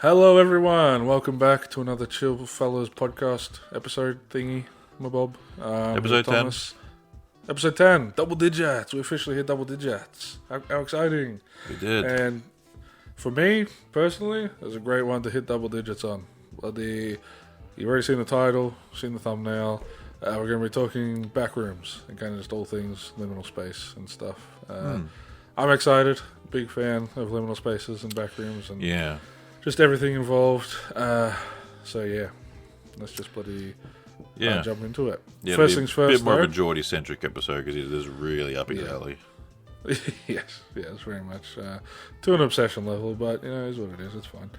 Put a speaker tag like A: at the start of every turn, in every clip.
A: Hello, everyone. Welcome back to another Chill Fellas podcast episode thingy, my Bob.
B: Episode 10.
A: Episode 10, double digits. We officially hit double digits. How exciting.
B: We did.
A: And for me, personally, it was a great one to hit double digits on. You've already seen the title, seen the thumbnail. We're going to be talking Backrooms and kind of just all things liminal space and stuff. I'm excited. Big fan of liminal spaces and Backrooms and just everything involved. So yeah, let's just jump into it.
B: Yeah,
A: first things first.
B: A bit more of a Geordie-centric episode because it is really up his alley.
A: yes, very much to an obsession level, but it's what it is. It's fine.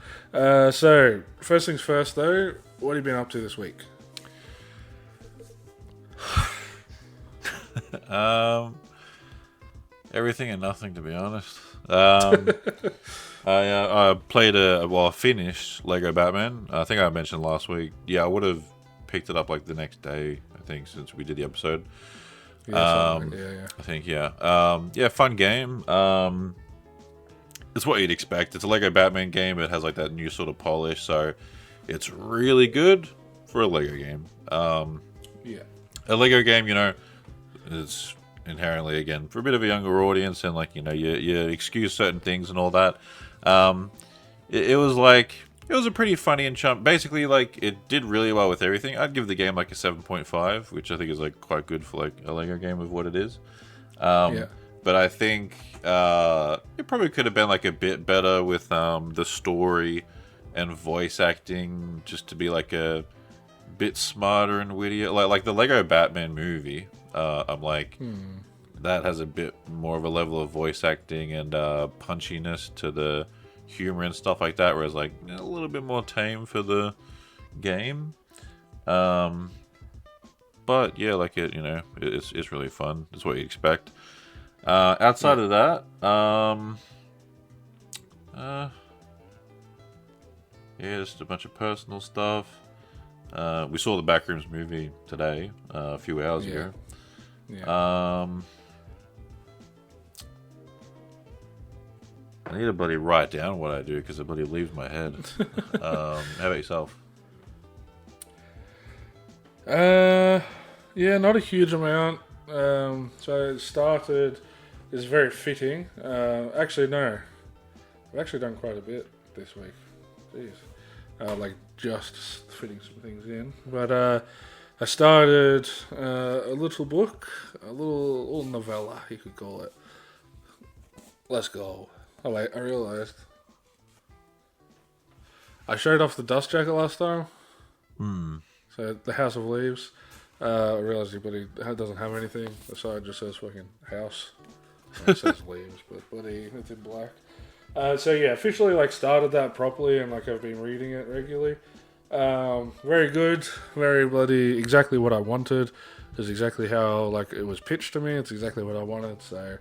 A: So first things first, though. What have you been up to this week?
B: Everything and nothing, to be honest. I finished Lego Batman. I think I mentioned last week. Yeah, I would have picked it up like the next day, I think, since we did the episode. I think, fun game. It's what you'd expect. It's a Lego Batman game. It has like that new sort of polish, so it's really good for a Lego game. A Lego game, is inherently, again, for a bit of a younger audience, and you excuse certain things and all that. It was a pretty funny and basically, it did really well with everything. I'd give the game like a 7.5, which I think is quite good for a Lego game of what it is. But I think it probably could have been a bit better with the story and voice acting, just to be a bit smarter and wittier. Like the Lego Batman movie. That has a bit more of a level of voice acting and punchiness to the humor and stuff like that, whereas a little bit more tame for the game. But yeah, it's really fun. It's what you expect. Outside of that, just a bunch of personal stuff. We saw the Backrooms movie today, a few hours ago. I need to bloody write down what I do because it bloody leaves my head. How about yourself?
A: Not a huge amount. So it started. It's very fitting. Actually, no. I've actually done quite a bit this week. Jeez. Just fitting some things in. But I started a little book, a little novella, you could call it. Let's go. Oh wait, I realised. I showed off the dust jacket last time. So the House of Leaves. I realised it doesn't have anything. The side just says fucking house. It says leaves, but bloody, it's in black. Officially started that properly, and I've been reading it regularly. Very good, very bloody exactly what I wanted. It's exactly how it was pitched to me. It's exactly what I wanted. So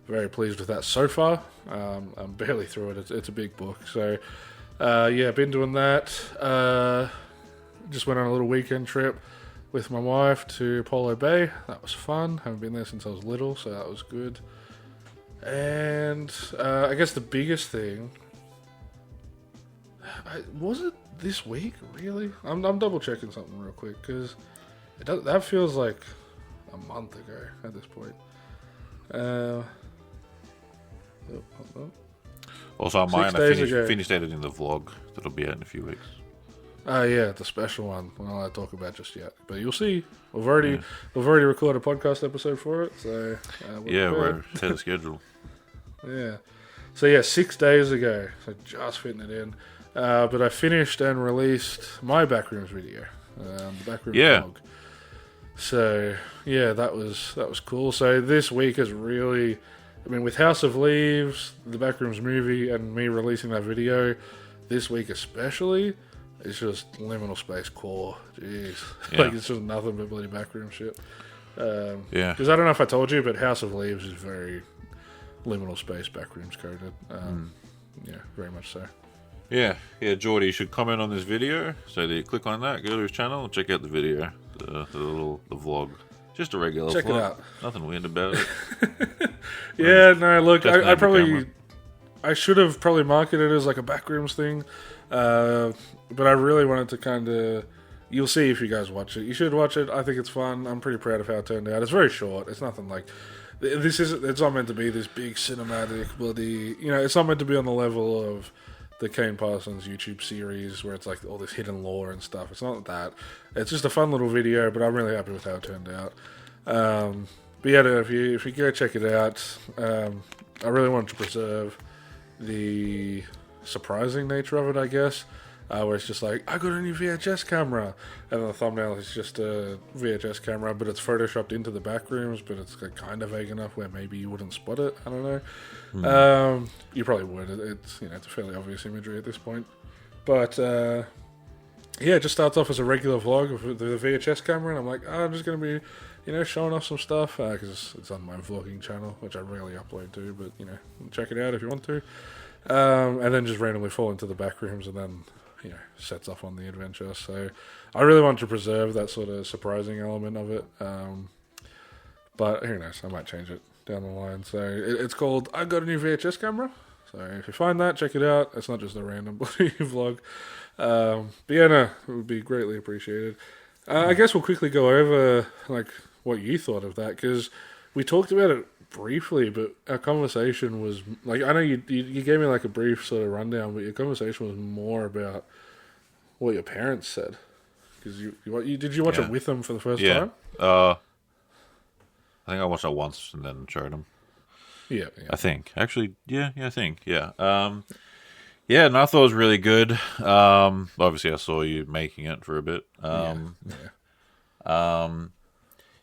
A: very pleased with that so far. I'm barely through it. It's a big book. So been doing that. Just went on a little weekend trip with my wife to Apollo Bay. That was fun. Haven't been there since I was little, so that was good. And I guess the biggest thing was it this week, really? I'm double checking something real quick because that feels like a month ago at this point.
B: Also, on mine, I finished editing the vlog that'll be out in a few weeks.
A: The special one. We're not allowed to talk about just yet, but you'll see. We've already recorded a podcast episode for it, so
B: we're ahead of schedule.
A: Yeah. So 6 days ago, so just fitting it in. But I finished and released my Backrooms video, the Backrooms vlog. So that was cool. So this week is really, with House of Leaves, the Backrooms movie, and me releasing that video, this week especially, it's just liminal space core. Jeez, it's just nothing but bloody Backroom shit. Because I don't know if I told you, but House of Leaves is very liminal space Backrooms coded. Very much so.
B: Yeah, Geordie, you should comment on this video. So that you click on that, go to his channel, and check out the video, the vlog. Just a regular
A: check
B: vlog.
A: It out.
B: Nothing weird about it.
A: Look, I should have probably marketed it as a Backrooms thing, But I really wanted to kind of... You'll see if you guys watch it. You should watch it. I think it's fun. I'm pretty proud of how it turned out. It's very short. It's nothing like... It's not meant to be this big cinematic bloody... it's not meant to be on the level of the Kane Parsons YouTube series where it's like all this hidden lore and stuff. It's not that. It's just a fun little video, but I'm really happy with how it turned out. But yeah, if you go check it out, I really wanted to preserve the surprising nature of it, I guess. Where it's just like, I got a new VHS camera, and the thumbnail is just a VHS camera, but it's photoshopped into the Backrooms, but it's kind of vague enough where maybe you wouldn't spot it. I don't know. You probably would. It's it's a fairly obvious imagery at this point, but it just starts off as a regular vlog of the VHS camera, and I'm like, I'm just gonna be showing off some stuff because it's on my vlogging channel, which I rarely upload to, but check it out if you want to, and then just randomly fall into the Backrooms, and then sets off on the adventure. So I really want to preserve that sort of surprising element of it. But who knows, I might change it down the line. So it's called I Got a New VHS Camera. So if you find that, check it out. It's not just a random vlog. But it would be greatly appreciated. I guess we'll quickly go over what you thought of that, because we talked about it briefly, but our conversation was I know you gave me a brief sort of rundown, but your conversation was more about what your parents said, because did you watch it with them for the first time?
B: I think I watched it once and then showed them.
A: Yeah.
B: I think actually, I think. And I thought it was really good. Obviously I saw you making it for a bit.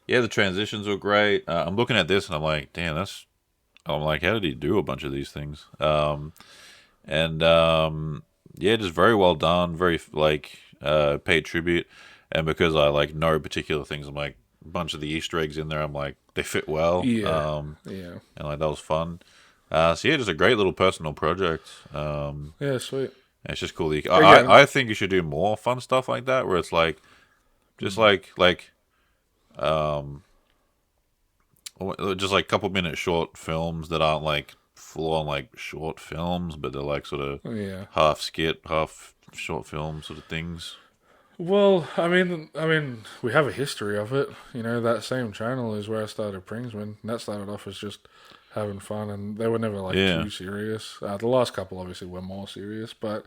B: The transitions were great. I'm looking at this and I'm like, damn, I'm like, how did he do a bunch of these things? Just very well done. Very paid tribute. And because I know particular things, I'm like, a bunch of the Easter eggs in there, I'm like, they fit well. And that was fun. Just a great little personal project.
A: Sweet.
B: It's just cool. I think you should do more fun stuff like that, where it's just couple minute short films that aren't full on short films, but they're sort of half skit, half short film sort of things.
A: Well, I mean, we have a history of it. That same channel is where I started Pringsman, and that started off as just having fun, and they were never too serious. The last couple obviously were more serious, but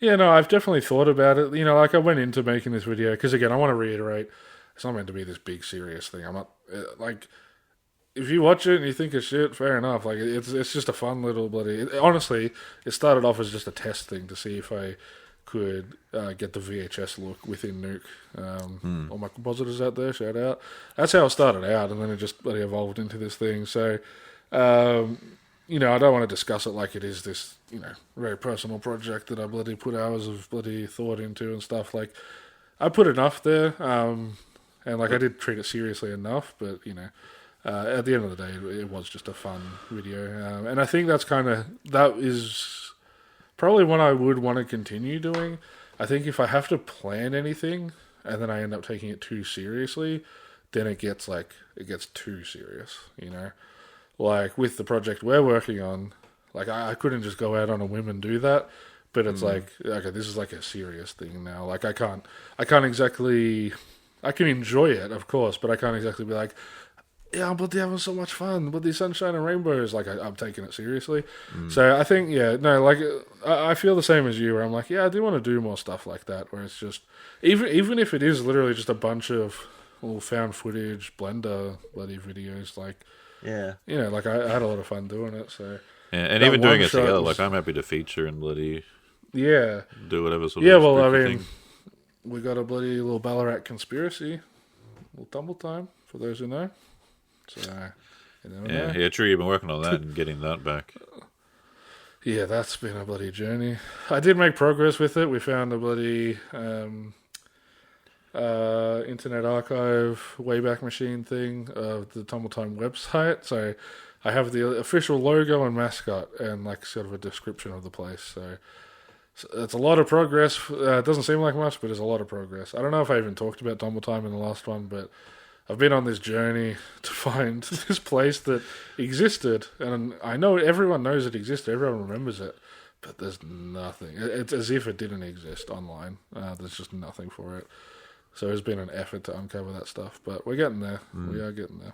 A: I've definitely thought about it. I went into making this video because, again, I want to reiterate, it's not meant to be this big serious thing. I'm not if you watch it and you think it's shit, fair enough. It's just a fun little bloody. Honestly, it started off as just a test thing to see if I could get the VHS look within Nuke. All my compositors out there, shout out. That's how it started out, and then it just bloody evolved into this thing. So, I don't want to discuss it like it is this, very personal project that I bloody put hours of bloody thought into and stuff. I put enough there, and I did treat it seriously enough, but at the end of the day, it was just a fun video, and I think that is probably what I would want to continue doing. I think if I have to plan anything and then I end up taking it too seriously, then it gets too serious, with the project we're working on. I couldn't just go out on a whim and do that. But it's okay, this is a serious thing now. I can't exactly... I can enjoy it, of course, but I can't exactly be I'm bloody having so much fun with the sunshine and rainbows. I'm taking it seriously. So I think, I feel the same as you, where I'm I do want to do more stuff like that, where it's just... Even if it is literally just a bunch of found footage, Blender bloody videos, I had a lot of fun doing it, so...
B: Yeah, and even doing it together, I'm happy to feature and bloody...
A: Yeah.
B: Do whatever sort of thing.
A: We got a bloody little Ballarat conspiracy. Little tumble time, for those who know. So,
B: yeah, true. You've been working on that and getting that back.
A: Yeah, that's been a bloody journey. I did make progress with it. We found a bloody Internet Archive Wayback Machine thing of the Tumble Time website. So I have the official logo and mascot and sort of a description of the place. So it's a lot of progress. It doesn't seem like much, but it's a lot of progress. I don't know if I even talked about Tumble Time in the last one, but I've been on this journey to find this place that existed, and I know everyone knows it existed. Everyone remembers it, but there's nothing. It's as if it didn't exist online. There's just nothing for it. So there's been an effort to uncover that stuff, but we're getting there. We are getting there.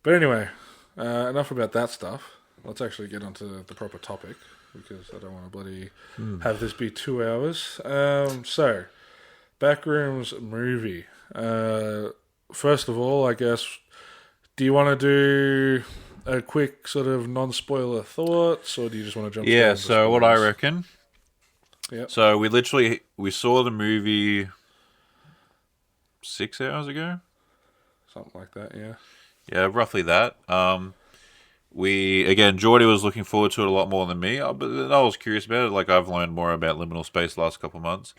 A: But anyway, enough about that stuff. Let's actually get onto the proper topic, because I don't want to bloody have this be 2 hours. So, Backrooms movie. First of all, I guess, do you want to do a quick sort of non-spoiler thoughts, or do you just want to jump?
B: Yeah. So what I reckon.
A: Yeah.
B: So we saw the movie 6 hours ago.
A: Something like that. Yeah.
B: Yeah, roughly that. Geordie was looking forward to it a lot more than me, but I was curious about it. Like, I've learned more about liminal space the last couple of months,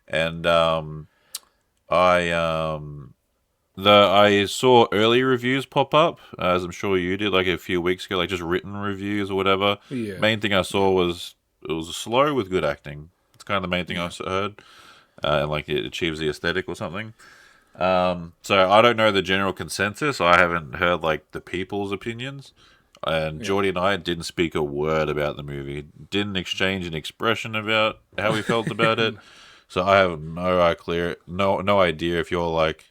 B: and I saw early reviews pop up, as I'm sure you did, like a few weeks ago, like just written reviews or whatever.
A: Yeah.
B: Main thing I saw was it was slow with good acting. It's kind of the main thing I heard, and like it achieves the aesthetic or something. So I don't know the general consensus. I haven't heard like the people's opinions. And Geordie and I didn't speak a word about the movie. Didn't exchange an expression about how we felt about it. So I have no idea if you're like,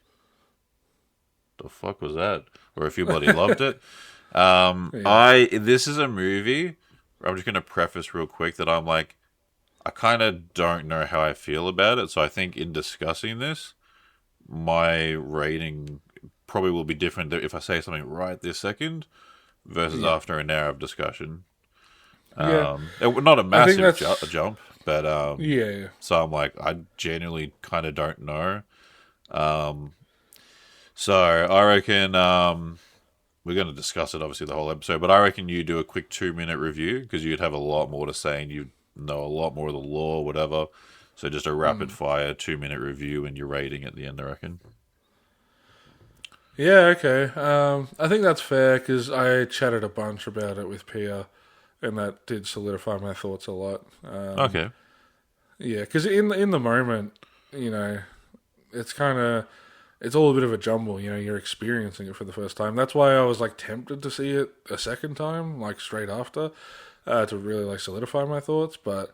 B: the fuck was that? Or if you bloody loved it. This is a movie. I'm just gonna preface real quick that I'm like, I kind of don't know how I feel about it. So I think in discussing this, my rating probably will be different if I say something right this second versus after an hour of discussion. Not a massive jump, but so I'm like, I genuinely kind of don't know. So I reckon we're going to discuss it obviously the whole episode, but I reckon you do a quick 2-minute review, because you'd have a lot more to say and you know a lot more of the lore, whatever. So just a rapid fire 2-minute review and your rating at the end, I reckon.
A: Yeah, okay. I think that's fair, because I chatted a bunch about it with Pia, and that did solidify my thoughts a lot.
B: Okay.
A: Yeah, because in the moment, it's all a bit of a jumble. You're experiencing it for the first time. That's why I was like tempted to see it a second time, like straight after, to really like solidify my thoughts. But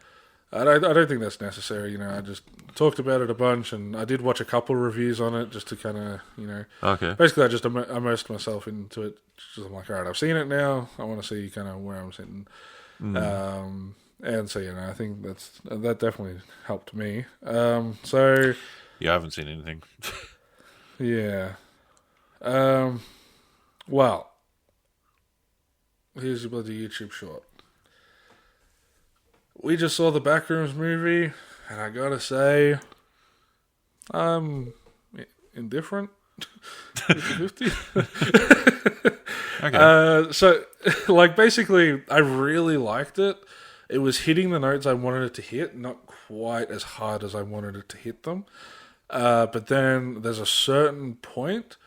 A: I don't think that's necessary. I just talked about it a bunch, and I did watch a couple reviews on it just to kind of,
B: Okay.
A: Basically, I just immersed myself into it. Just I'm like, all right, I've seen it now. I want to see kind of where I'm sitting. And so, I think that definitely helped me. So
B: Yeah, I haven't seen anything.
A: yeah. Well, here's your bloody YouTube short. We just saw the Backrooms movie, and I gotta say, I'm indifferent. 50-50.
B: Okay.
A: So, like, basically, I really liked it. It was hitting the notes I wanted it to hit, not quite as hard as I wanted it to hit them. But then there's a certain point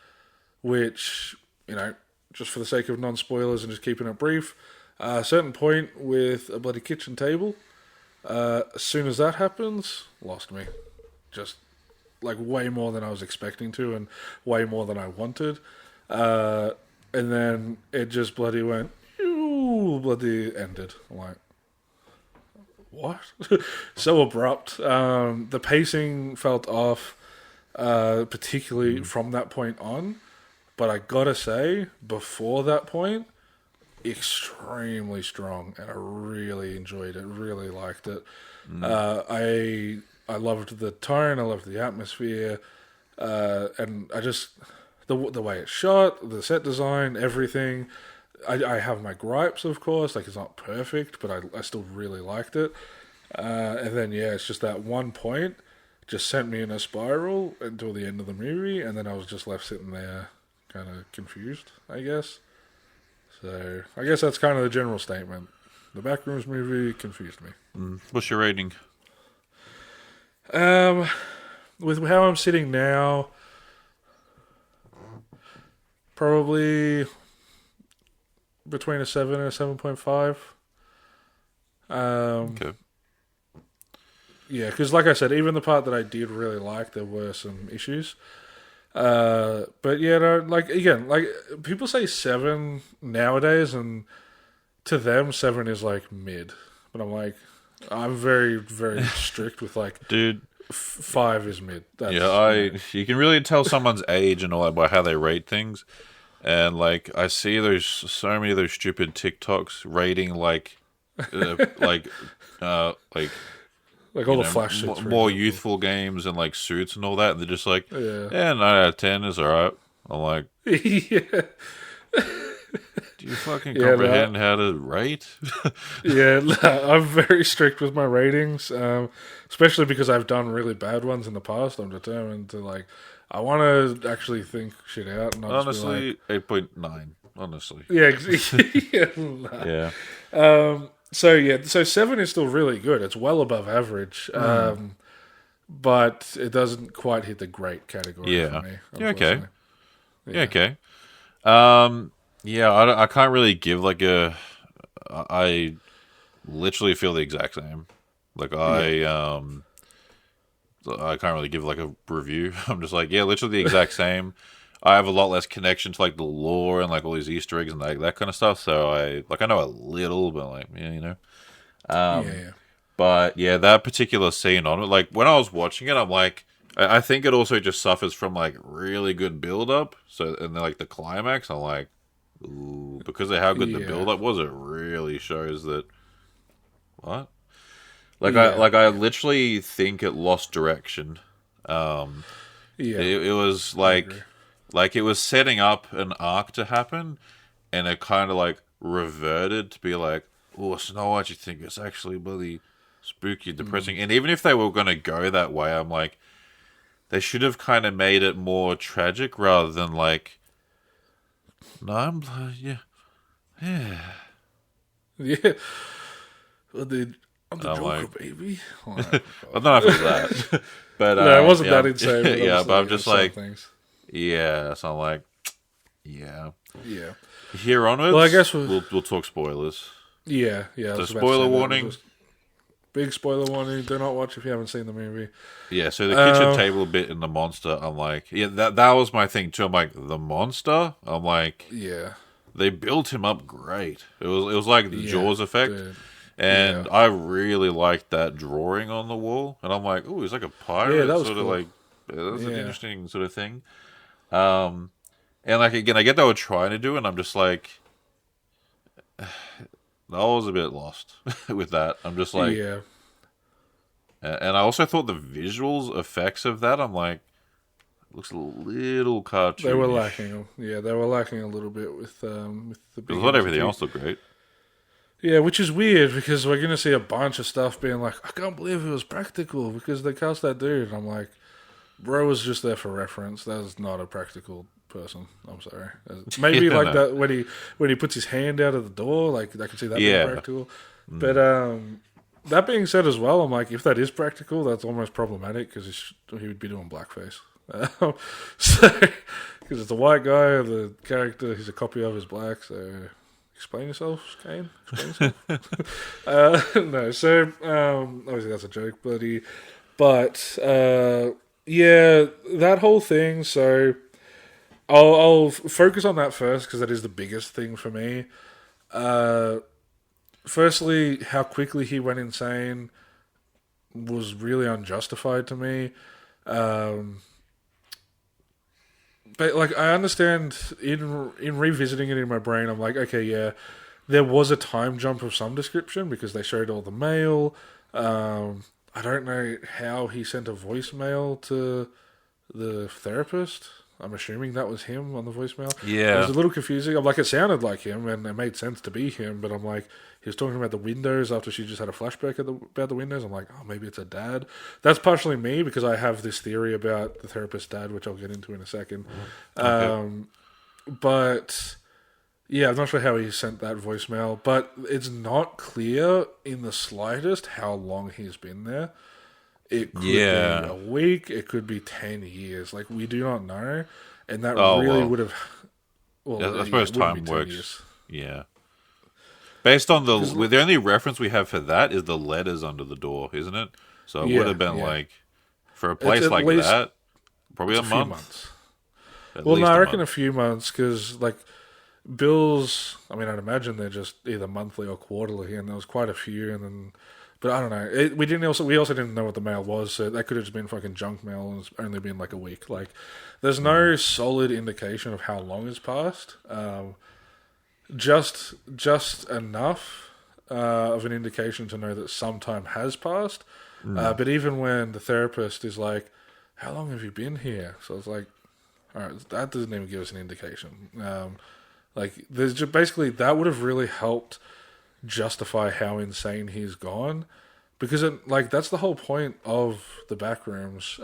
A: which, just for the sake of non-spoilers and just keeping it brief, a certain point with a bloody kitchen table. As soon as that happens, lost me. Just like way more than I was expecting to, and way more than I wanted. And then it just bloody went, bloody ended. I'm like, what? So abrupt. The pacing felt off, particularly from that point on. But I gotta say, before that point, extremely strong, and I really enjoyed it, really liked it. I loved the tone, I loved the atmosphere, and I just the way it's shot, the set design, everything. I have my gripes, of course, like it's not perfect, but I still really liked it. And then it's just that one point just sent me in a spiral until the end of the movie, and then I was just left sitting there kind of confused, I guess. So I guess that's kind of the general statement. The Backrooms movie confused me.
B: What's your rating?
A: With how I'm sitting now, probably between a 7 and a 7.5.
B: Okay.
A: Yeah, because like I said, even the part that I did really like, there were some issues. But yeah, no, like again, like people say 7 nowadays, and to them 7 is like mid, but I'm very very strict with like,
B: dude.
A: 5 is mid.
B: You can really tell someone's age and all that by how they rate things, and like I see there's so many of those stupid TikToks rating like all
A: the flash suits,
B: more youthful games and like suits and all that, and they're just like,
A: yeah,
B: 9 out of 10 is alright. I'm like,
A: yeah.
B: do you fucking comprehend how to rate?
A: Yeah, I'm very strict with my ratings, especially because I've done really bad ones in the past. I'm determined to like, I want to actually think shit out. And
B: honestly, 8.9. Honestly,
A: yeah,
B: yeah.
A: So 7 is still really good. It's well above average, but it doesn't quite hit the great category for me.
B: Yeah, okay. Yeah, okay. I can't really give like I literally feel the exact same. Like I can't really give like a review. I'm just like, yeah, literally the exact same. I have a lot less connection to like the lore and like all these Easter eggs and like that kind of stuff. So I know a little, but like, yeah, you know. But yeah, that particular scene on it, like when I was watching it, I'm like, I think it also just suffers from like really good build up. So and then like the climax, I'm like, ooh, because of how good the build up was, it really shows that what? Like I literally think it lost direction. It was like it was setting up an arc to happen, and it kind of like reverted to be like, oh, Snow White, you think it's actually bloody spooky, depressing. And even if they were going to go that way, I'm like, they should have kind of made it more tragic rather than like, no, I'm yeah.
A: Well, dude, I'm the Joker,
B: like,
A: baby.
B: I don't know if it was that, but
A: no, it wasn't that insane. But
B: yeah, but I'm just like,
A: things.
B: Yeah, so I'm like, yeah. Here onwards,
A: well, I guess
B: we'll talk spoilers.
A: Yeah.
B: So spoiler warning.
A: Big spoiler warning. Do not watch if you haven't seen the movie.
B: Yeah, so the kitchen table bit in the monster, I'm like, yeah, that was my thing too. I'm like, the monster? I'm like,
A: yeah.
B: They built him up great. It was like the Jaws effect.
A: Dude.
B: And I really liked that drawing on the wall. And I'm like, oh, he's like a pirate.
A: Yeah, that was
B: sort
A: cool.
B: of like, that's an interesting sort of thing. And like, again, I get they were trying to do it, and I'm just like, I was a bit lost with that. I'm just like, and I also thought the visuals effects of that, I'm like, looks a little cartoonish.
A: They were lacking. Yeah, they were lacking a little bit with the.
B: Because not everything else looked great.
A: Yeah, which is weird because we're gonna see a bunch of stuff being like, I can't believe it was practical because they cast that dude. And I'm like, bro was just there for reference. That is not a practical person. I'm sorry. Maybe that when he puts his hand out of the door, like I can see that being practical. But that being said as well, I'm like, if that is practical, that's almost problematic because he would be doing blackface. Because it's a white guy, the character, he's a copy of, is black. So explain yourself, Kane. Explain yourself. No, so obviously that's a joke, but yeah, that whole thing. So I'll focus on that first because that is the biggest thing for me. Firstly, how quickly he went insane was really unjustified to me. But like, I understand in revisiting it in my brain, I'm like, okay, yeah, there was a time jump of some description because they showed all the mail. I don't know how he sent a voicemail to the therapist. I'm assuming that was him on the voicemail.
B: Yeah.
A: It was a little confusing. I'm like, it sounded like him, and it made sense to be him, but I'm like, he was talking about the windows after she just had a flashback about the windows. I'm like, oh, maybe it's a dad. That's partially me because I have this theory about the therapist's dad, which I'll get into in a second. Okay. But yeah, I'm not sure how he sent that voicemail, but it's not clear in the slightest how long he's been there. It could be a week. It could be 10 years. Like, we do not know. And that would have... Well,
B: I suppose time works. Years. Yeah. Based on the only reference we have for that is the letters under the door, isn't it? So it would have been like, for a place like that, probably a month.
A: Well, no, I reckon a few months because, like, bills. I mean, I'd imagine they're just either monthly or quarterly, and there was quite a few, and then. But I don't know. We also didn't know what the mail was, so that could have just been fucking junk mail, and it's only been like a week. Like, there's no solid indication of how long has passed. Just enough of an indication to know that some time has passed. But even when the therapist is like, "How long have you been here?" So it's like, all right, that doesn't even give us an indication. Like, there's just basically that would have really helped justify how insane he's gone, because that's the whole point of the Backrooms.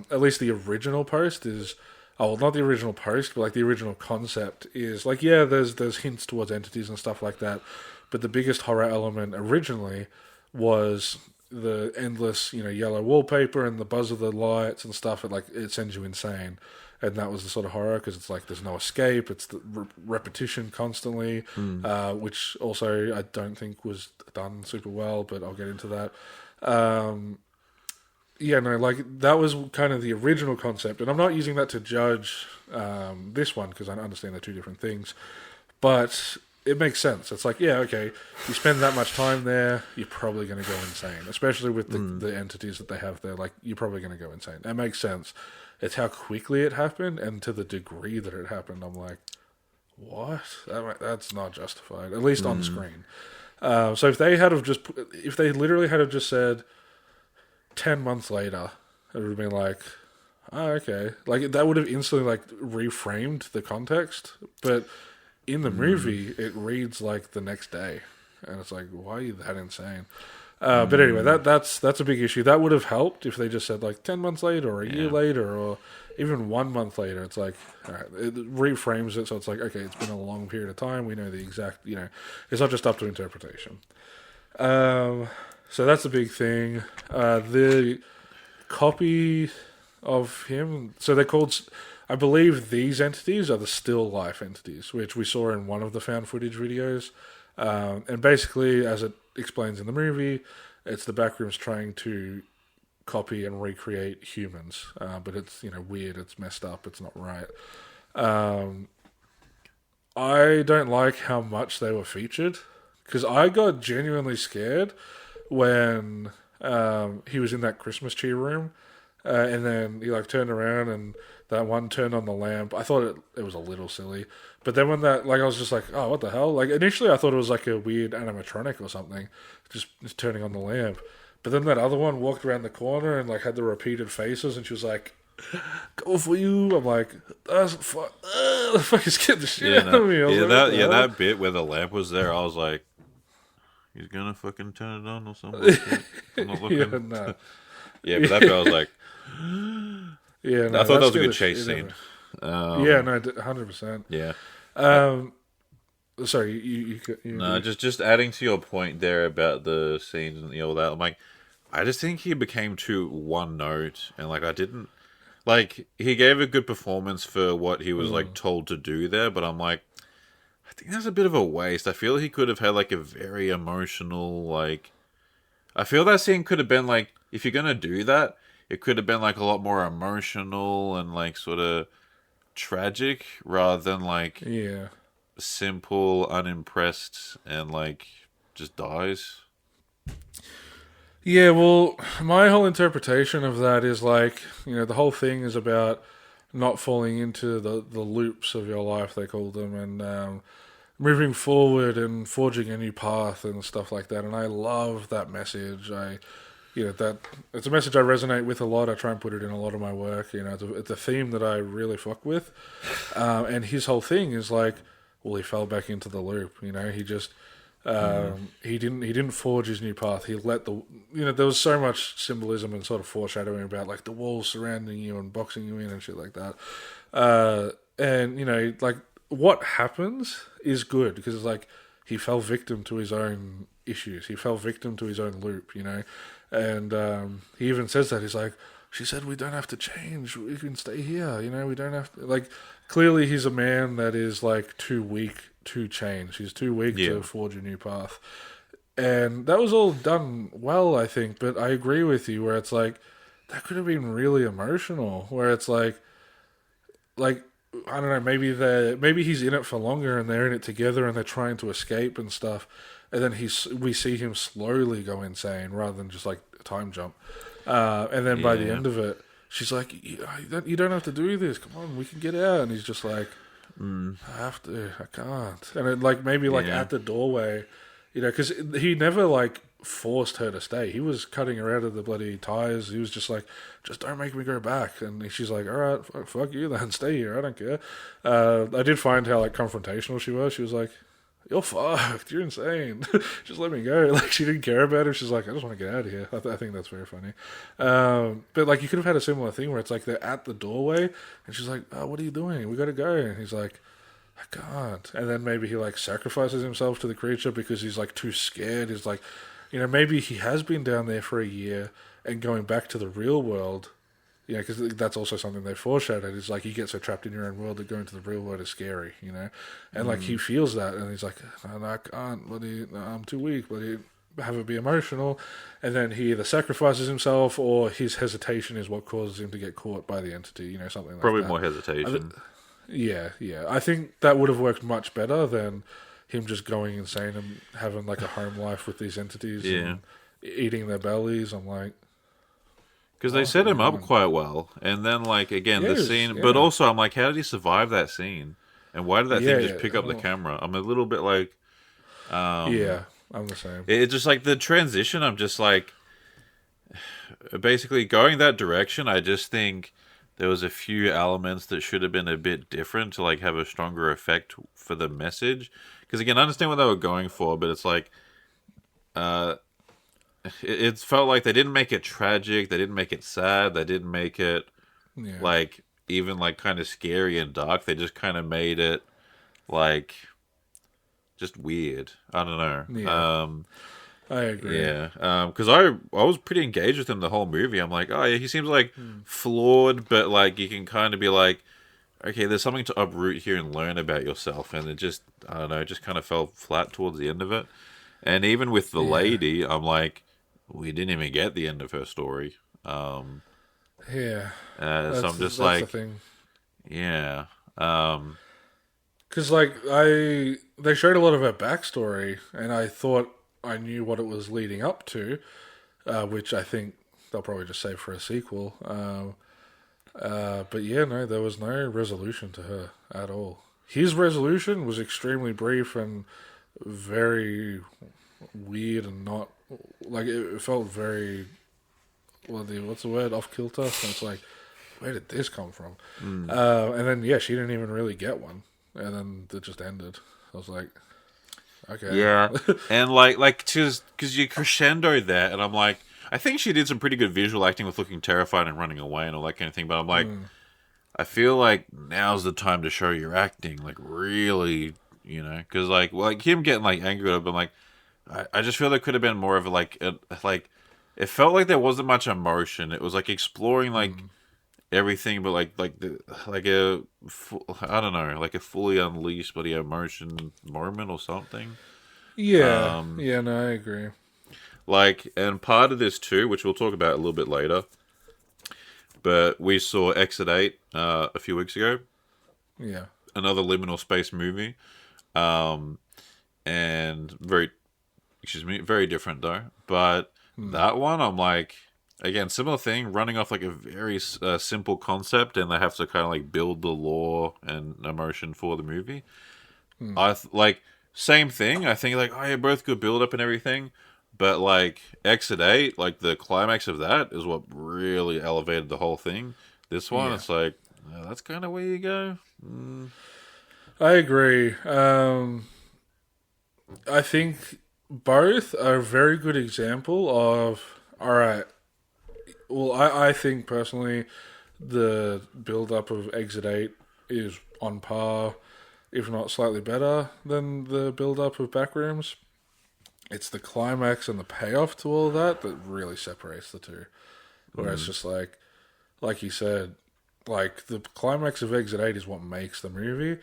A: At least the original post is, not the original post, but like the original concept is like, yeah, there's hints towards entities and stuff like that, but the biggest horror element originally was the endless, yellow wallpaper and the buzz of the lights and stuff. It sends you insane. And that was the sort of horror, because it's like there's no escape. It's the repetition constantly, which also I don't think was done super well, but I'll get into that. That was kind of the original concept. And I'm not using that to judge this one, because I understand they're two different things. But it makes sense. It's like, yeah, okay, you spend that much time there, you're probably going to go insane. Especially with the entities that they have there. Like, you're probably going to go insane. That makes sense. It's how quickly it happened, and to the degree that it happened, I'm like, what? That's not justified, at least on screen. So if they literally had just said 10 months later, it would have been like, oh, okay. Like, that would have instantly, like, reframed the context. But in the movie, it reads like the next day. And it's like, why are you that insane? But anyway, that's a big issue. That would have helped if they just said like 10 months later or a year later or even 1 month later. It's like, all right, it reframes it, so it's like, okay, it's been a long period of time. We know the exact, it's not just up to interpretation. So that's a big thing. The copy of him, so they're called, I believe these entities are the still life entities, which we saw in one of the found footage videos. And basically, as it explains in the movie, it's the Backrooms trying to copy and recreate humans, but it's weird, it's messed up, it's not right. I don't like how much they were featured, because I got genuinely scared when he was in that Christmas tree room, and then he turned around and that one turned on the lamp. I thought it was a little silly. But then when that, I was just like, oh, what the hell? Initially I thought it was like a weird animatronic or something, just turning on the lamp. But then that other one walked around the corner and had the repeated faces, and she was like, go for you. I'm like, that's the fuck is getting the shit out of me.
B: That bit where the lamp was there, I was like, he's gonna fucking turn it on or something. I'm not looking. But that bit I was like, I thought that was a good chase scene.
A: 100%.
B: Yeah.
A: Sorry, you
B: just adding to your point there about the scenes and all that. I'm like, I just think he became too one note, and I didn't he gave a good performance for what he was told to do there, but I'm like, I think that's a bit of a waste. I feel he could have had a very emotional I feel that scene could have been if you're gonna do that, it could have been a lot more emotional and sort of tragic rather than simple, unimpressed, and just dies.
A: Yeah, well, my whole interpretation of that is the whole thing is about not falling into the loops of your life, they call them, and moving forward and forging a new path and stuff like that. And I love that message. That it's a message I resonate with a lot. I try and put it in a lot of my work. It's a theme that I really fuck with. And his whole thing is he fell back into the loop. He just he didn't forge his new path. He let there was so much symbolism and sort of foreshadowing about the walls surrounding you and boxing you in and shit like that. And what happens is good, because it's he fell victim to his own issues. He fell victim to his own loop. And he even says that he's like, she said we don't have to change, we can stay here, we don't have to, clearly he's a man that is too weak to change. He's too weak to forge a new path, and that was all done well, I think. But I agree with you where it's that could have been really emotional, where it's I don't know, maybe he's in it for longer and they're in it together and they're trying to escape and stuff, and then we see him slowly go insane rather than just like a time jump, and then by the end of it, she's like, "You don't have to do this. Come on, we can get out." And he's just like, "I have to. I can't." And it, like maybe like at the doorway, because he never like forced her to stay. He was cutting her out of the bloody ties. He was just like, just don't make me go back. And she's like, all right, fuck you then, stay here, I don't care. I did find how like confrontational she was. She was like, you're fucked, you're insane. Just let me go. Like, she didn't care about him. She's like, I just want to get out of here. I think that's very funny. But like, you could have had a similar thing where it's like they're at the doorway and she's like, oh, what are you doing? We gotta go. And he's like, I can't. And then maybe he like sacrifices himself to the creature because he's like too scared. He's like, maybe he has been down there for a year and going back to the real world, because that's also something they foreshadowed. Is like, you get so trapped in your own world that going to the real world is scary, and like he feels that, and he's like, no, I can't, bloody, no, I'm too weak, bloody, have it be emotional, and then he either sacrifices himself or his hesitation is what causes him to get caught by the entity, something like
B: Probably
A: that.
B: more hesitation.
A: Yeah. I think that would have worked much better than him just going insane and having like a home life with these entities and eating their bellies. I'm like,
B: because they set him up quite well, and then like again the scene, but also I'm like, how did he survive that scene? And why did that thing just pick up the camera? I'm a little bit like,
A: I'm the same.
B: It's just like the transition. I'm just like, basically going that direction. I just think there was a few elements that should have been a bit different to like have a stronger effect for the message. Because again, I understand what they were going for, but it's like, it felt like they didn't make it tragic, they didn't make it sad, they didn't make it like even like kind of scary and dark. They just kind of made it like just weird. I don't know.
A: Yeah. I agree.
B: Yeah, because I was pretty engaged with him the whole movie. I'm like, oh yeah, he seems like flawed, but like you can kind of be like, okay, there's something to uproot here and learn about yourself. And it just, I don't know, it just kind of fell flat towards the end of it. And even with the lady, I'm like, we didn't even get the end of her story. So I'm just like,
A: the thing.
B: Yeah.
A: Because like they showed a lot of her backstory, and I thought I knew what it was leading up to, which I think they'll probably just save for a sequel. But yeah, no, there was no resolution to her at all. His resolution was extremely brief and very weird, and not like it felt very what's the word, off kilter. So it's like, where did this come from? And then she didn't even really get one, and then it just ended. I was like, okay,
B: yeah, and like because you crescendoed that, and I'm like, I think she did some pretty good visual acting with looking terrified and running away and all that kind of thing. But I'm like, I feel like now's the time to show your acting, like really, because like him getting like angry, but I'm like, I just feel there could have been more of like it felt like there wasn't much emotion. It was like exploring like everything, but like a I don't know, like a fully unleashed bloody emotion moment or something.
A: Yeah, no, I agree.
B: Like, and part of this too, which we'll talk about a little bit later, but we saw Exit 8 a few weeks ago.
A: Yeah.
B: Another liminal space movie. And very different though. But that one, I'm like, again, similar thing, running off like a very simple concept, and they have to kind of like build the lore and emotion for the movie. Same thing. I think like, oh yeah, both good build up and everything. But like Exit 8, like the climax of that is what really elevated the whole thing. This one, it's like, that's kind of where you go.
A: I agree. I think both are a very good example of, alright, well, I think personally the build-up of Exit 8 is on par, if not slightly better, than the build-up of Backrooms. It's the climax and the payoff to all that really separates the two. Where it's just like you said, like the climax of Exit 8 is what makes the movie.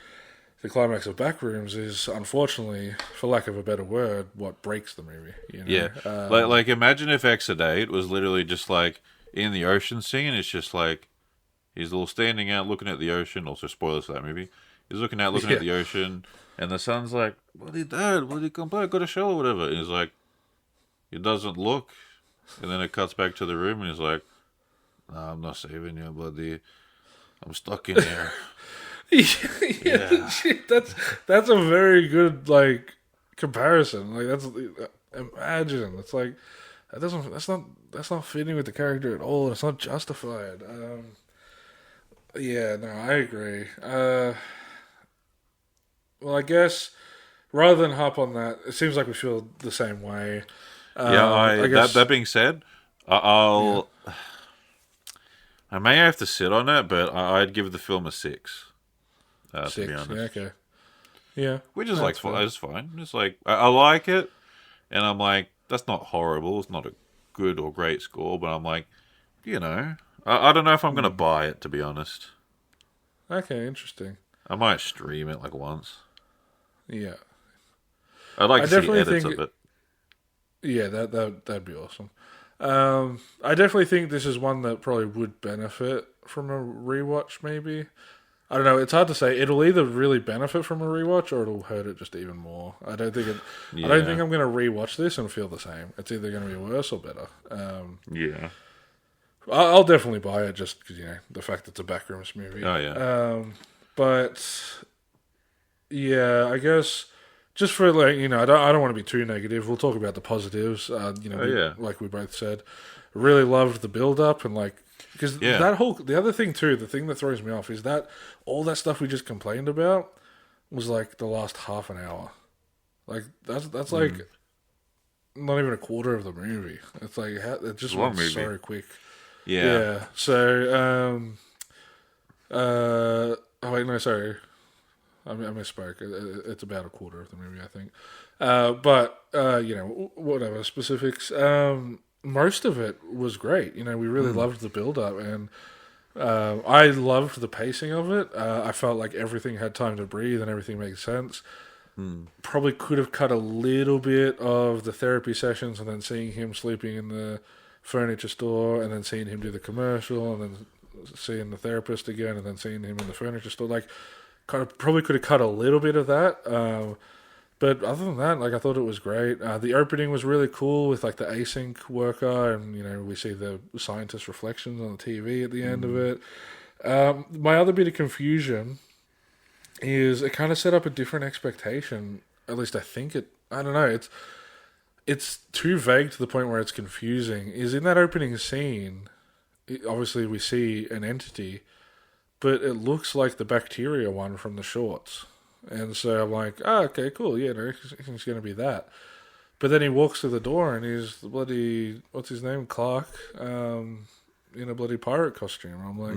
A: The climax of Backrooms is, unfortunately, for lack of a better word, what breaks the movie.
B: Yeah. Like imagine if Exit 8 was literally just like in the ocean scene, it's just like, He's all standing out looking at the ocean. Also, spoilers for that movie. He's looking out, looking at the ocean, and the son's like, "Bloody dad, bloody come back, got a shell or whatever." And he's like, he doesn't look, and then it cuts back to the room, and he's like, "Nah, I'm not saving you, bloody. I'm stuck in here."
A: Yeah. That's a very good like comparison. Like that's imagine. It's like that's not fitting with the character at all. It's not justified. Yeah, no, I agree. Well, I guess rather than hop on that, it seems like we feel the same way.
B: I
A: guess
B: that being said, I'll I may have to sit on it, but I'd give the film a 6.
A: 6,
B: to be honest.
A: yeah, okay. Yeah.
B: Which is like it's fine. It's like I like it, and I'm like, that's not horrible. It's not a good or great score, but I'm like, I don't know if I'm gonna buy it, to be honest.
A: Okay, interesting.
B: I might stream it like once.
A: Yeah.
B: I'd like to see edits of it.
A: Yeah, that'd be awesome. I definitely think this is one that probably would benefit from a rewatch, maybe. I don't know. It's hard to say. It'll either really benefit from a rewatch or it'll hurt it just even more. I don't think I'm going to rewatch this and feel the same. It's either going to be worse or better.
B: Yeah.
A: I'll definitely buy it just because the fact that it's a Backrooms movie.
B: Oh yeah.
A: But yeah, I guess just for like I don't want to be too negative. We'll talk about the positives. Like we both said, really loved the build up and like. Because the other thing too, the thing that throws me off is that all that stuff we just complained about was like the last half an hour. Like that's like not even a quarter of the movie. It's like it just went so quick. Yeah. So oh wait, no, sorry, I misspoke. It's about a quarter of the movie, I think. But whatever specifics. Most of it was great. We really loved the build-up, and I loved the pacing of it. I felt like everything had time to breathe and everything made sense. Probably could have cut a little bit of the therapy sessions and then seeing him sleeping in the furniture store and then seeing him do the commercial and then seeing the therapist again and then seeing him in the furniture store. Like, probably could have cut a little bit of that. But other than that, like I thought it was great. The opening was really cool with like the async worker, and we see the scientist reflections on the TV at the end of it. My other bit of confusion is it kind of set up a different expectation. At least I think it. I don't know. It's too vague to the point where it's confusing. Is in that opening scene, obviously we see an entity, but it looks like the bacteria one from the shorts. And so I'm like, okay, cool, yeah, no, he's going to be that. But then he walks through the door and he's the bloody, what's his name, Clark, in a bloody pirate costume. I'm like,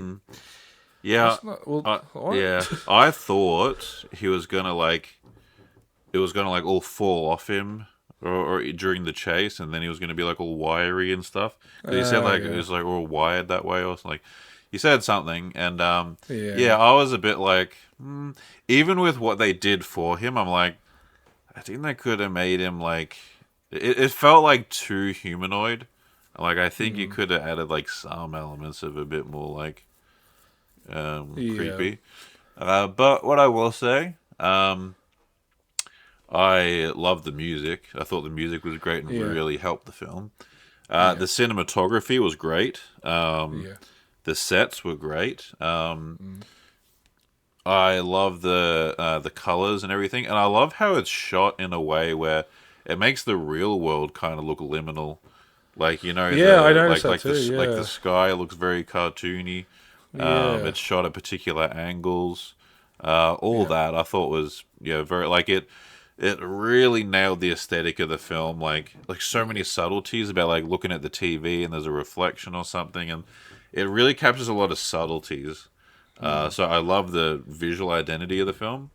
B: yeah,
A: yeah.
B: I thought he was going to it was going to all fall off him or during the chase, and then he was going to be all wiry and stuff. He said it was all wired that way or something. He said something, and I was a bit like, even with what they did for him, I'm like, I think they could have made him it felt like too humanoid. Like I think you could have added some elements of a bit more creepy. But what I will say, I love the music. I thought the music was great and really helped the film. The cinematography was great. The sets were great. I love the colors and everything, and I love how it's shot in a way where it makes the real world kind of look liminal. I noticed that too. The sky looks very cartoony. It's shot at particular angles. That I thought was very It really nailed the aesthetic of the film. Like so many subtleties about looking at the TV and there's a reflection or something, and it really captures a lot of subtleties. So I love the visual identity of the film,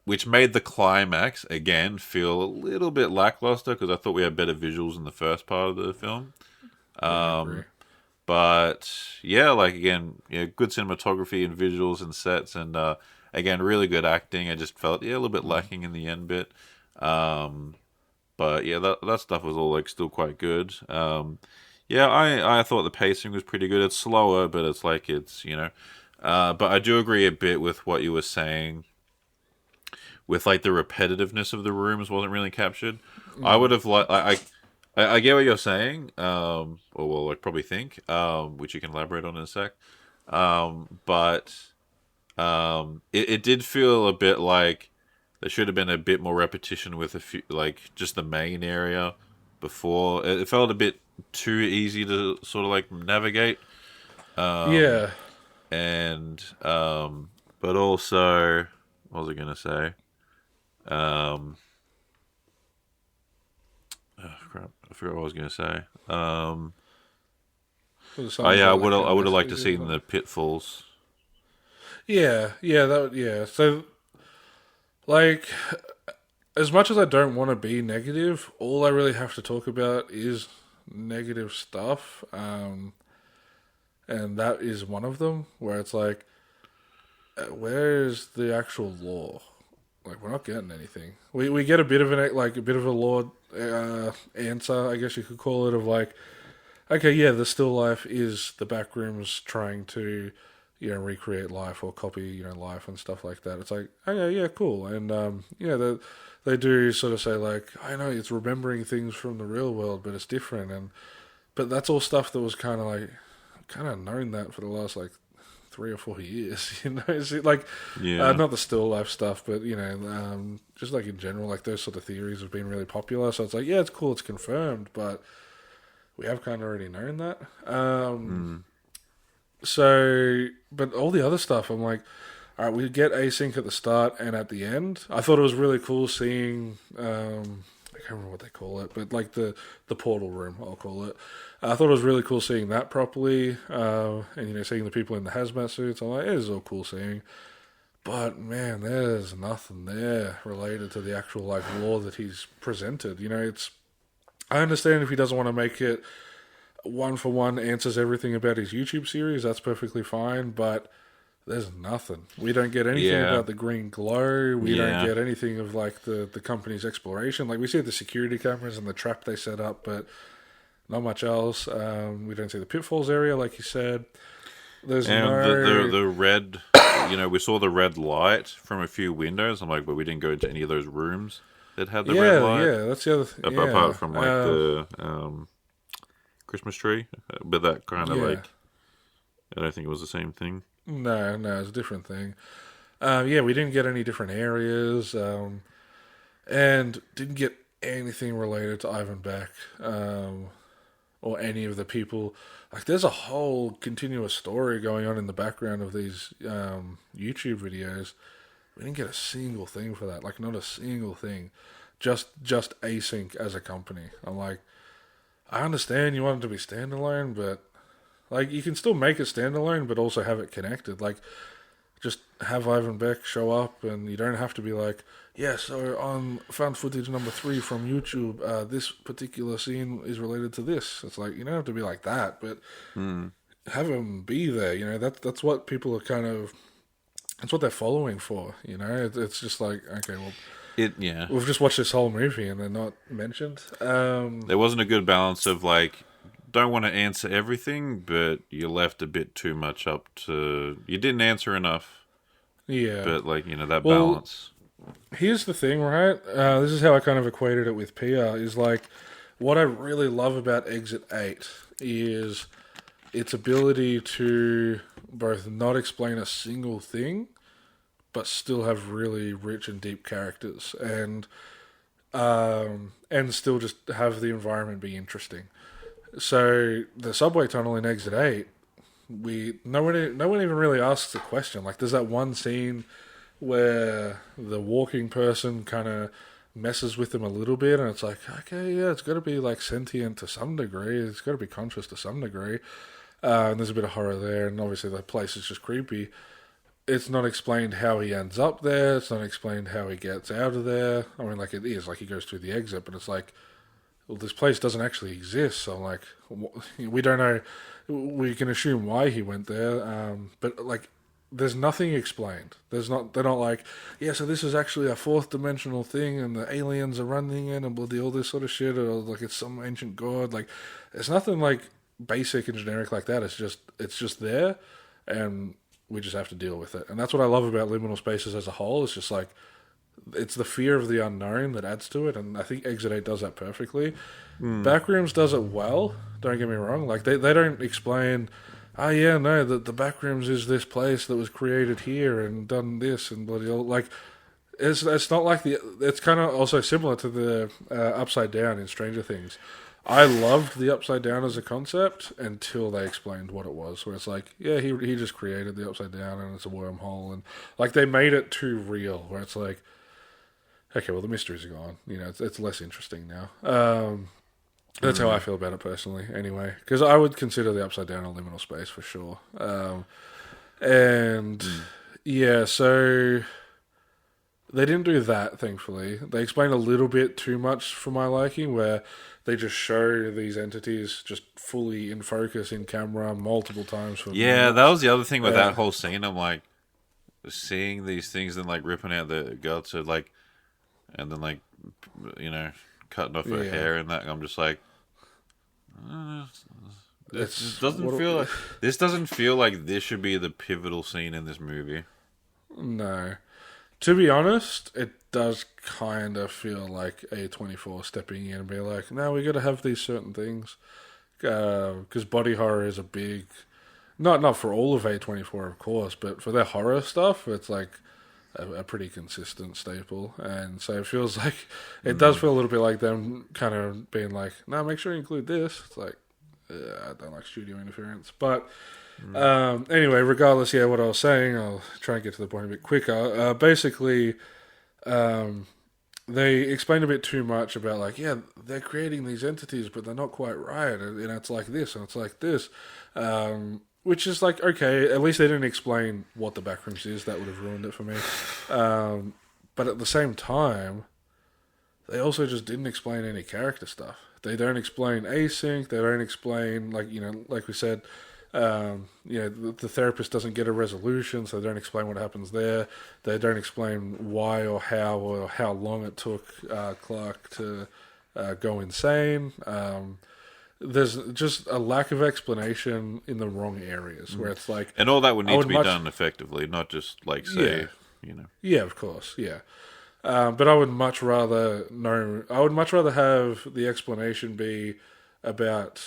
B: which made the climax again feel a little bit lackluster because I thought we had better visuals in the first part of the film. But again, good cinematography and visuals and sets, and again, really good acting. I just felt a little bit lacking in the end bit. But that stuff was all still quite good. Yeah, I thought the pacing was pretty good. It's slower, but it's like but I do agree a bit with what you were saying. With like the repetitiveness of the rooms wasn't really captured. I would have like I get what you're saying. Or well, like probably think. Which you can elaborate on in a sec. But it did feel a bit like there should have been a bit more repetition with a few, like just the main area before. It felt a bit too easy to sort of like navigate.
A: Yeah.
B: And but also, what was I gonna say? Oh, crap, I forgot what I was gonna say. Oh yeah, I would have liked to see the pitfalls.
A: Yeah, yeah, yeah. So, like, as much as I don't want to be negative, all I really have to talk about is negative stuff, and that is one of them. Where it's like, where is the actual law? Like, we're not getting anything. We get a bit of a bit of a law answer, I guess you could call it, of like, okay, yeah, the still life is the Backrooms trying to, recreate life or copy, life and stuff like that. It's like, okay, yeah, cool. And, they do sort of say like, I know it's remembering things from the real world, but it's different. But that's all stuff that was kind of known that for the last like 3 or 4 years, Is it like,
B: Yeah,
A: not the still life stuff, but, just like in general, like those sort of theories have been really popular. So it's like, yeah, it's cool, it's confirmed, but we have kind of already known that. So, but all the other stuff, I'm like, all right, we get async at the start and at the end. I thought it was really cool seeing, I can't remember what they call it, but like the portal room, I'll call it. I thought it was really cool seeing that properly, and seeing the people in the hazmat suits. I'm like, it is all cool seeing. But man, there's nothing there related to the actual like lore that he's presented. I understand if he doesn't want to make it one for one answers everything about his YouTube series, that's perfectly fine, but there's nothing. We don't get anything about the green glow. We don't get anything of like the company's exploration. Like we see the security cameras and the trap they set up, but not much else. We don't see the pitfalls area, like you said. There's
B: the red, we saw the red light from a few windows. I'm like, but we didn't go into any of those rooms that had the red light.
A: Yeah, that's the other thing.
B: Apart from like the Christmas tree, but that kind of like, I don't think it was the same thing.
A: No, it's a different thing. We didn't get any different areas, and didn't get anything related to Ivan Beck, or any of the people. Like, there's a whole continuous story going on in the background of these YouTube videos. We didn't get a single thing for that. Like, not a single thing. Just async as a company. I'm like, I understand you want it to be standalone, but like you can still make it standalone, but also have it connected. Like, just have Ivan Beck show up, and you don't have to be like, yeah, so on found footage number 3 from YouTube, this particular scene is related to this. It's like, you don't have to be like that, but have him be there. That's what people are that's what they're following for. It's just like, okay, well, we've just watched this whole movie and they're not mentioned.
B: There wasn't a good balance of like, don't want to answer everything, but you left a bit too much up to. You didn't answer enough.
A: Yeah,
B: but like that balance.
A: Here's the thing, right? This is how I kind of equated it with PR. Is like, what I really love about Exit 8 is its ability to both not explain a single thing, but still have really rich and deep characters, and still just have the environment be interesting. So the subway tunnel in Exit 8, no one even really asks a question. Like, there's that one scene where the walking person kind of messes with them a little bit, and it's like, okay, yeah, it's got to be like sentient to some degree. It's got to be conscious to some degree. And there's a bit of horror there, and obviously the place is just creepy. It's not explained how he ends up there. It's not explained how he gets out of there. I mean, like, it is like he goes through the exit, but it's like, well, this place doesn't actually exist. So, like, we don't know. We can assume why he went there, but like, there's nothing explained. They're not like, yeah, so this is actually a fourth dimensional thing, and the aliens are running in, and we'll do all this sort of shit, or like it's some ancient god. Like, there's nothing like basic and generic like that. It's just there, and we just have to deal with it. And that's what I love about liminal spaces as a whole. It's just like it's the fear of the unknown that adds to it, and I think Exit 8 does that perfectly. Backrooms does it well. Don't get me wrong. Like they don't explain. Oh yeah, no. The Backrooms is this place that was created here and done this and bloody like. It's not like it's kind of also similar to the Upside Down in Stranger Things. I loved the Upside Down as a concept until they explained what it was. Where it's like, yeah, he just created the Upside Down and it's a wormhole, and like they made it too real. Where it's like, okay, well the mysteries are gone. You know, it's less interesting now. That's how I feel about it personally. Anyway, because I would consider the Upside Down a liminal space for sure. Yeah, so. They didn't do that, thankfully. They explained a little bit too much for my liking, where they just show these entities just fully in focus in camera multiple times. For minutes.
B: That was the other thing with that whole scene. I'm like, seeing these things and like ripping out the guts, or like, and then like, you know, cutting off her hair and that. I'm just like, this doesn't feel like this should be the pivotal scene in this movie.
A: No. To be honest, it does kind of feel like A24 stepping in and be like, no, we got to have these certain things. Because body horror is a big... Not for all of A24, of course, but for their horror stuff, it's like a pretty consistent staple. And so it feels like... It does feel a little bit like them kind of being like, no, make sure you include this. It's like, I don't like studio interference. But... anyway, regardless, what I was saying, I'll try and get to the point a bit quicker. Basically, they explained a bit too much about like, they're creating these entities, but they're not quite right, and it's like this, and it's like this, which is like, okay, at least they didn't explain what the Backrooms is. That would have ruined it for me. But at the same time, they also just didn't explain any character stuff. They don't explain async, they don't explain, like, like we said, the therapist doesn't get a resolution, so they don't explain what happens there. They don't explain why or how long it took Clark to go insane. There's just a lack of explanation in the wrong areas, where it's like...
B: And all that would need to be done effectively, not just, like, say,
A: Yeah, of course, yeah. But I would much rather know... I would much rather have the explanation be about,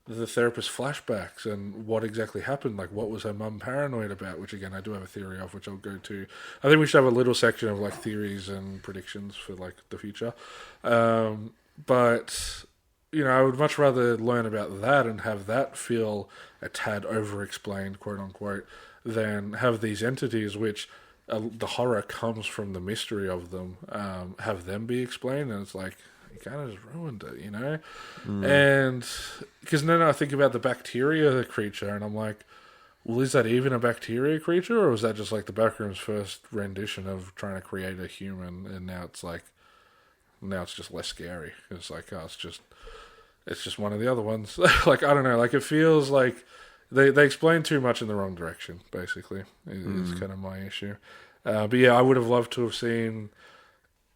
A: the therapist's flashbacks and what exactly happened. Like, what was her mum paranoid about? Which, again, I do have a theory of, which I'll go to. I think we should have a little section of, like, theories and predictions for, like, the future. But, I would much rather learn about that and have that feel a tad over-explained, quote-unquote, than have these entities, which the horror comes from the mystery of them, have them be explained. And it's like... You kind of just ruined it, And because then I think about the bacteria creature, and I'm like, well, is that even a bacteria creature, or was that just like the Backrooms' first rendition of trying to create a human? And now it's just less scary. It's like, it's just one of the other ones. Like, I don't know. Like, it feels like they explain too much in the wrong direction. Basically, is kind of my issue. But I would have loved to have seen.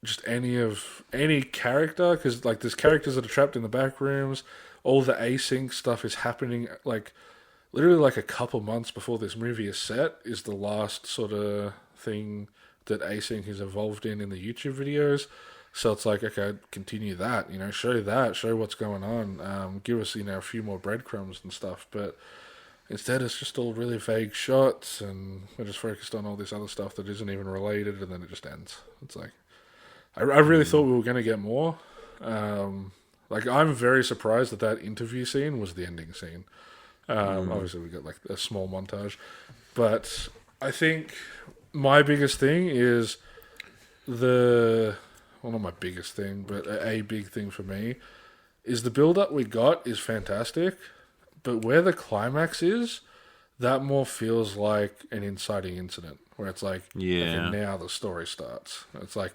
A: Just any character, because like there's characters that are trapped in the back rooms. All the async stuff is happening like literally like a couple months before this movie is set. Is the last sort of thing that async is involved in the YouTube videos. So it's like, okay, continue that. Show what's going on. Give us a few more breadcrumbs and stuff. But instead, it's just all really vague shots, and we're just focused on all this other stuff that isn't even related, and then it just ends. It's like. I really thought we were going to get more. I'm very surprised that interview scene was the ending scene. Obviously, we got like a small montage. But I think my biggest thing is not my biggest thing, but a big thing for me is the build-up we got is fantastic. But where the climax is, that more feels like an inciting incident. Where it's like, okay, now the story starts. It's like...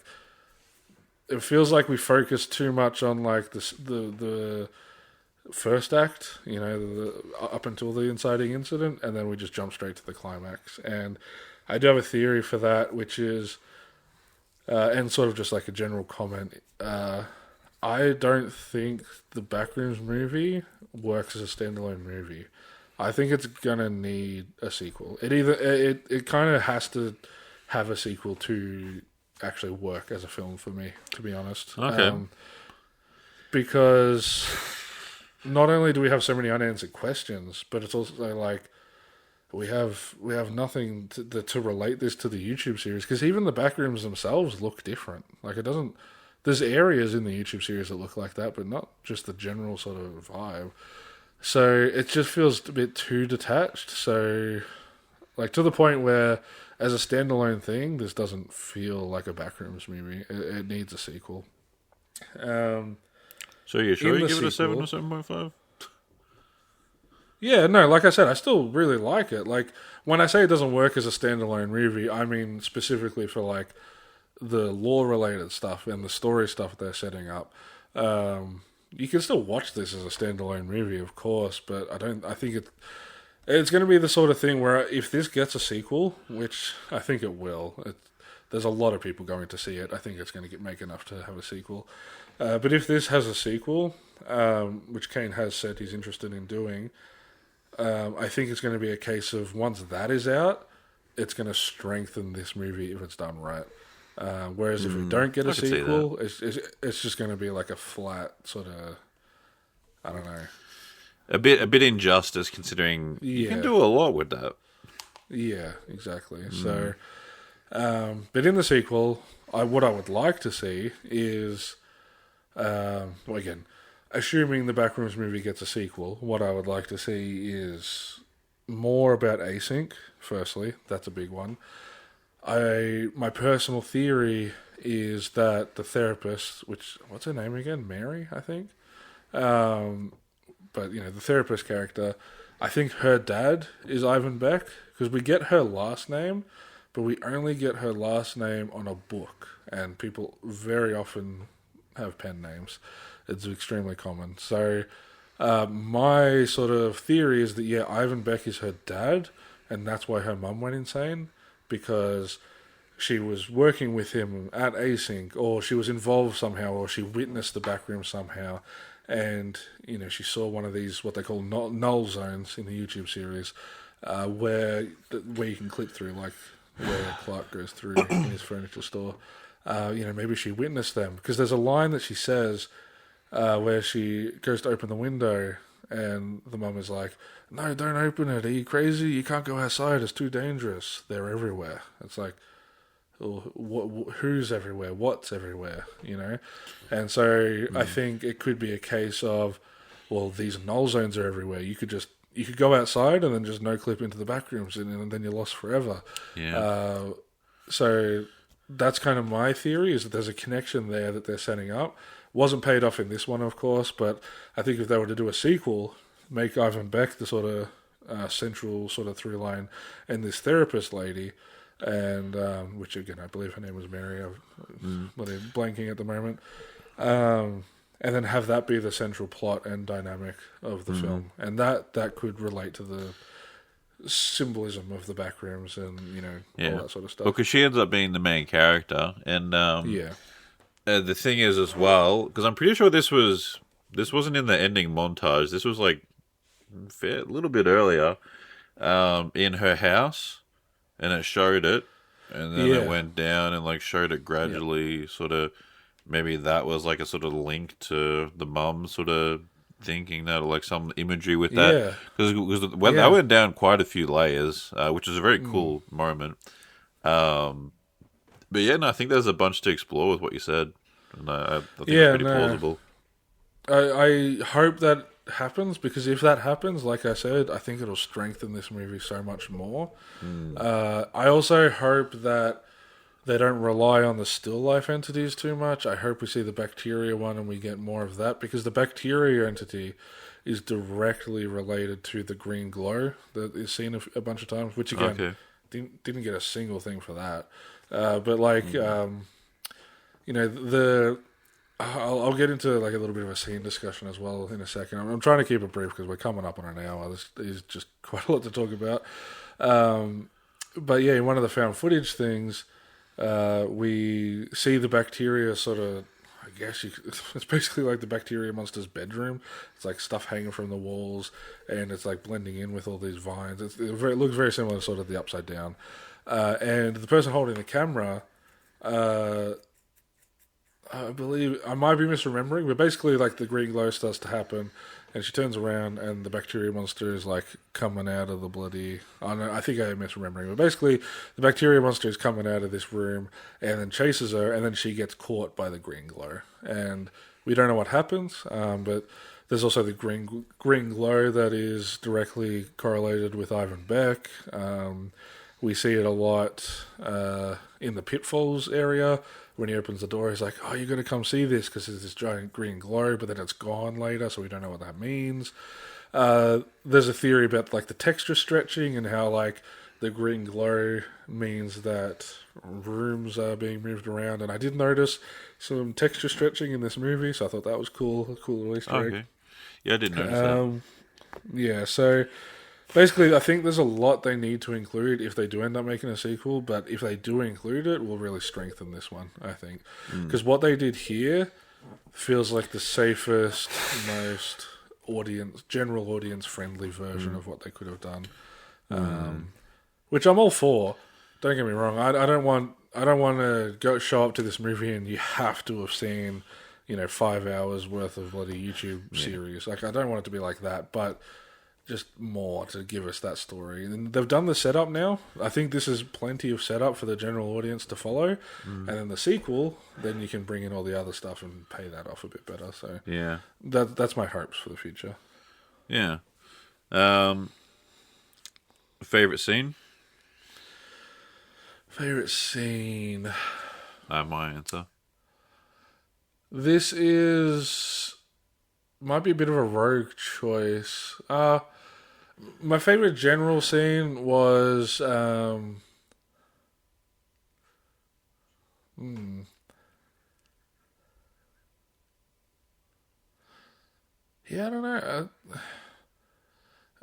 A: It feels like we focus too much on like the first act, up until the inciting incident, and then we just jump straight to the climax. And I do have a theory for that, which is, and sort of just like a general comment. I don't think the Backrooms movie works as a standalone movie. I think it's gonna need a sequel. It kind of has to have a sequel to actually work as a film for me, to be honest.
B: Okay.
A: Because not only do we have so many unanswered questions, but it's also like we have nothing to relate this to the YouTube series. Because even the Backrooms themselves look different. Like it doesn't. There's areas in the YouTube series that look like that, but not just the general sort of vibe. So it just feels a bit too detached. So, like, to the point where, as a standalone thing, this doesn't feel like a Backrooms movie. It needs a sequel.
B: So you're sure you give it a 7 or 7.5?
A: Yeah, no, like I said, I still really like it. Like, when I say it doesn't work as a standalone movie, I mean specifically for, like, the lore-related stuff and the story stuff they're setting up. You can still watch this as a standalone movie, of course, but I think it's going to be the sort of thing where if this gets a sequel, which I think it will, there's a lot of people going to see it. I think it's going to make enough to have a sequel. But if this has a sequel, which Kane has said he's interested in doing, I think it's going to be a case of once that is out, it's going to strengthen this movie if it's done right. Whereas if we don't get a sequel, it's just going to be like a flat sort of, I don't know.
B: A bit injustice considering you can do a lot with that.
A: Yeah, exactly. So, but in the sequel, what I would like to see is, well, again, assuming the Backrooms movie gets a sequel, what I would like to see is more about async. Firstly, that's a big one. My personal theory is that the therapist, what's her name again? Mary, I think. But the therapist character, I think her dad is Ivan Beck because we get her last name, but we only get her last name on a book, and people very often have pen names. It's extremely common. So my sort of theory is that Ivan Beck is her dad, and that's why her mum went insane. Because she was working with him at Async, or she was involved somehow, or she witnessed the backroom somehow, and she saw one of these what they call null zones in the YouTube series, where you can clip through, like where Clark goes through in his furniture store. Maybe she witnessed them because there's a line that she says where she goes to open the window. And the mum is like, "No, don't open it. Are you crazy? You can't go outside. It's too dangerous. They're everywhere." It's like, who's everywhere? What's everywhere? And so I think it could be a case of, well, these null zones are everywhere. You could go outside and then just no clip into the back rooms, and then you're lost forever.
B: Yeah.
A: So that's kind of my theory, is that there's a connection there that they're setting up. Wasn't paid off in this one, of course, but I think if they were to do a sequel, make Ivan Beck the sort of central sort of through line, and this therapist lady, and which again I believe her name was Mary. I'm blanking at the moment, and then have that be the central plot and dynamic of the film, and that could relate to the symbolism of the backrooms and all that sort of stuff.
B: Because she ends up being the main character, and the thing is as well, because I'm pretty sure this wasn't in the ending montage. This was like a little bit earlier, in her house, and it showed it, and then it went down and like showed it gradually. Sort of, maybe that was like a sort of link to the mum sort of thinking that, or like some imagery with that, because that went down quite a few layers, which is a very cool moment. But I think there's a bunch to explore with what you said, and I think it's pretty plausible.
A: I hope that happens, because if that happens, like I said, I think it'll strengthen this movie so much more. I also hope that they don't rely on the still life entities too much. I hope we see the bacteria one and we get more of that, because the bacteria entity is directly related to the green glow that is seen a bunch of times, which again, didn't get a single thing for that. But like, I'll get into like a little bit of a scene discussion as well in a second. I'm trying to keep it brief because we're coming up on an hour. This is just quite a lot to talk about. But yeah, in one of the found footage things, we see the bacteria sort of, I guess it's basically like the bacteria monster's bedroom. It's like stuff hanging from the walls, and it's like blending in with all these vines. It looks very similar to sort of the Upside Down. And the person holding the camera, I believe, I might be misremembering, but basically like the green glow starts to happen, and she turns around and the bacteria monster is like coming out of the bloody... I think I'm misremembering, but basically the bacteria monster is coming out of this room and then chases her, and then she gets caught by the green glow. And we don't know what happens, but there's also the green glow that is directly correlated with Ivan Beck. We see it a lot in the pitfalls area. When he opens the door, he's like, "Oh, you're going to come see this because there's this giant green glow," but then it's gone later, so we don't know what that means. There's a theory about like the texture stretching and how like the green glow means that rooms are being moved around. And I did notice some texture stretching in this movie, so I thought that was cool. A cool Easter egg.
B: Okay. Yeah, I did notice that.
A: Yeah, so basically, I think there's a lot they need to include if they do end up making a sequel, but if they do include it, will really strengthen this one, I think. Because what they did here feels like the safest, most general audience-friendly version of what they could have done. Which I'm all for. Don't get me wrong. I don't want to show up to this movie and you have to have seen, 5 hours worth of bloody YouTube series. Like, I don't want it to be like that, but just more to give us that story. And they've done the setup now. I think this is plenty of setup for the general audience to follow. And then the sequel, then you can bring in all the other stuff and pay that off a bit better. So
B: yeah,
A: that's my hopes for the future.
B: Yeah. Favorite scene?
A: Favorite scene?
B: I have my answer.
A: This might be a bit of a rogue choice. My favorite general scene was yeah, I don't know.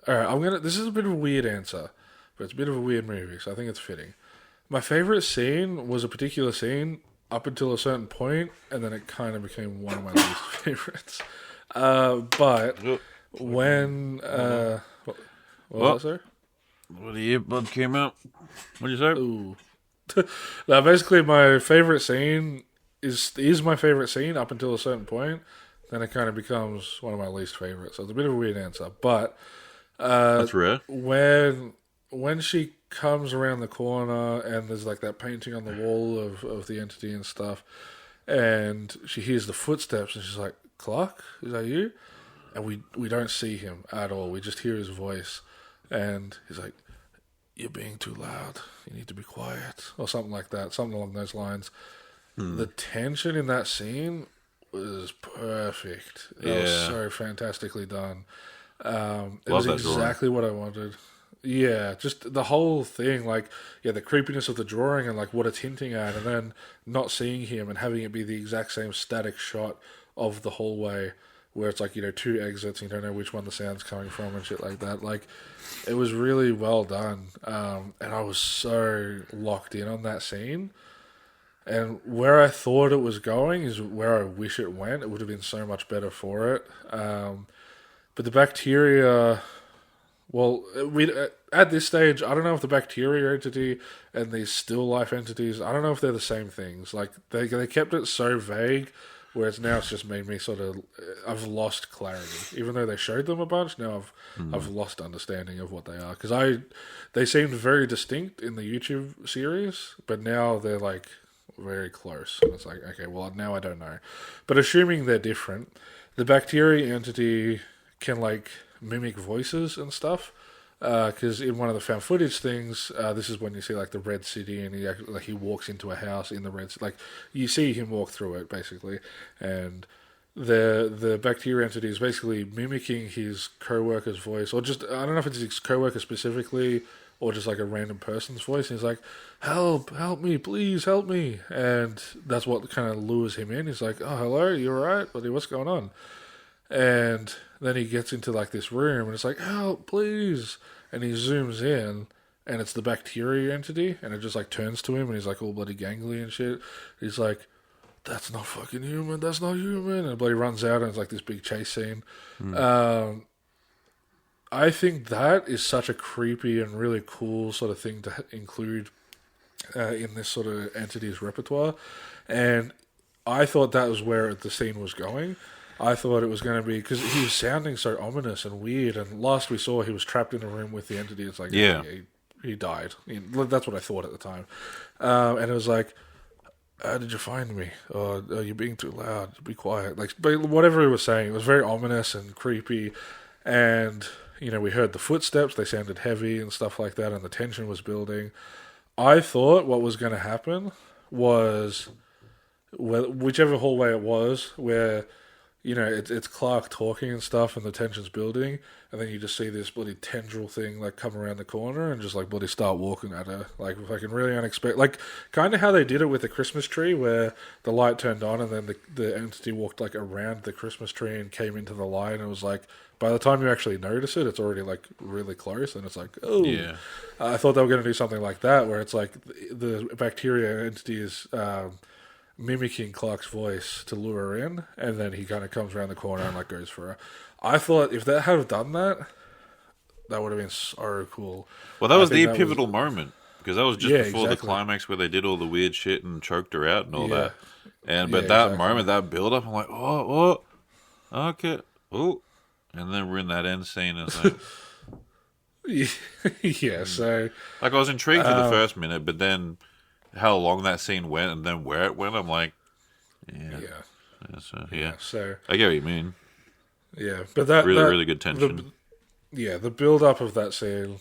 A: All right, this is a bit of a weird answer, but it's a bit of a weird movie, so I think it's fitting. My favorite scene was a particular scene up until a certain point, and then it kind of became one of my least favorites. But when what was that, sir?
B: Well, the earbud came out. What did you say?
A: Ooh. Now, basically, my favorite scene is my favorite scene up until a certain point. Then it kind of becomes one of my least favorites. So it's a bit of a weird answer, but
B: that's rare.
A: When she comes around the corner and there's like that painting on the wall of the entity and stuff, and she hears the footsteps and she's like, "Clark, is that you?" And we don't see him at all. We just hear his voice, and he's like, "You're being too loud. You need to be quiet," or something like that, something along those lines. The tension in that scene was perfect. It was so fantastically done. It was exactly what I wanted. Yeah, just the whole thing, like, the creepiness of the drawing and like what it's hinting at, and then not seeing him and having it be the exact same static shot of the hallway where it's like, two exits and you don't know which one the sound's coming from and shit like that. Like, it was really well done. And I was so locked in on that scene. And where I thought it was going is where I wish it went. It would have been so much better for it. But the bacteria... Well, at this stage, I don't know if the bacteria entity and these still life entities, I don't know if they're the same things. Like, they kept it so vague, whereas now it's just made me sort of... I've lost clarity. Even though they showed them a bunch, now I've lost understanding of what they are. Because they seemed very distinct in the YouTube series, but now they're, like, very close. And it's like, okay, well, now I don't know. But assuming they're different, the bacteria entity can, like, mimic voices and stuff. Because in one of the found footage things, this is when you see like the Red City, and he walks into a house in the Red City. Like, you see him walk through it basically, and the bacteria entity is basically mimicking his co-worker's voice, or just, I don't know if it's his co-worker specifically, or just like a random person's voice. And he's like, help me, please help me. And that's what kind of lures him in. He's like, oh, hello, you alright, buddy? What's going on? And then he gets into like this room and it's like, help, please. And he zooms in and it's the bacteria entity, and it just like turns to him and he's like all bloody gangly and shit. He's like, that's not fucking human. That's not human. And bloody runs out, and it's like this big chase scene. I think that is such a creepy and really cool sort of thing to include in this sort of entity's repertoire. And I thought that was where the scene was going. I thought it was going to be, because he was sounding so ominous and weird, and last we saw he was trapped in a room with the entity. It's like, he died. That's what I thought at the time. And it was like, how did you find me? Oh, you're being too loud. Be quiet. Like, but whatever he was saying, it was very ominous and creepy. And, we heard the footsteps. They sounded heavy and stuff like that, and the tension was building. I thought what was going to happen was, whichever hallway it was, where, it's Clark talking and stuff, and the tension's building, and then you just see this bloody tendril thing, like, come around the corner and just, like, bloody start walking at her. Like, fucking really unexpected. Like, kind of how they did it with the Christmas tree, where the light turned on, and then the entity walked, like, around the Christmas tree and came into the light, and it was like, by the time you actually notice it, it's already, like, really close, and it's like, oh.
B: Yeah.
A: I thought they were going to do something like that, where it's like, the bacteria entity is mimicking Clark's voice to lure her in, and then he kind of comes around the corner and, like, goes for her. I thought if they had done that, that would have been so cool.
B: Well, that was the pivotal moment, because that was just before the climax where they did all the weird shit and choked her out and all that. But that moment, that build up, I'm like, oh, okay, oh, and then we're in that end scene, and it's like,
A: so
B: like I was intrigued for the first minute, but then how long that scene went and then where it went, I'm like, so I get what you mean.
A: Yeah, but that
B: really good tension.
A: The build up of that scene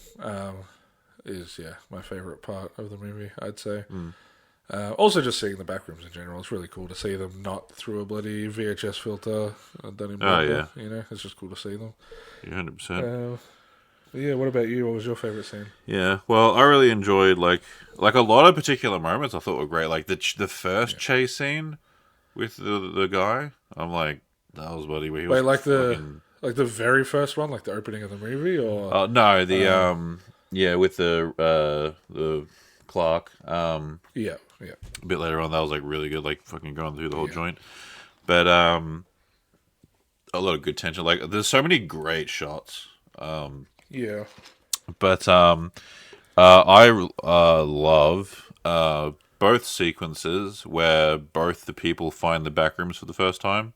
A: is my favorite part of the movie, I'd say. Also, just seeing the Backrooms in general, it's really cool to see them not through a bloody VHS filter done in blender. It's just cool to see them.
B: 100%.
A: What about you? What was your favorite scene?
B: Yeah, well, I really enjoyed like a lot of particular moments I thought were great. Like the first chase scene with the guy. I'm like, that was bloody where he was
A: like the very first one, like the opening of the movie, or
B: no, with the Clark. A bit later on, that was like really good, like fucking going through the whole joint. But a lot of good tension. Like there's so many great shots. But I love both sequences where both the people find the Backrooms for the first time.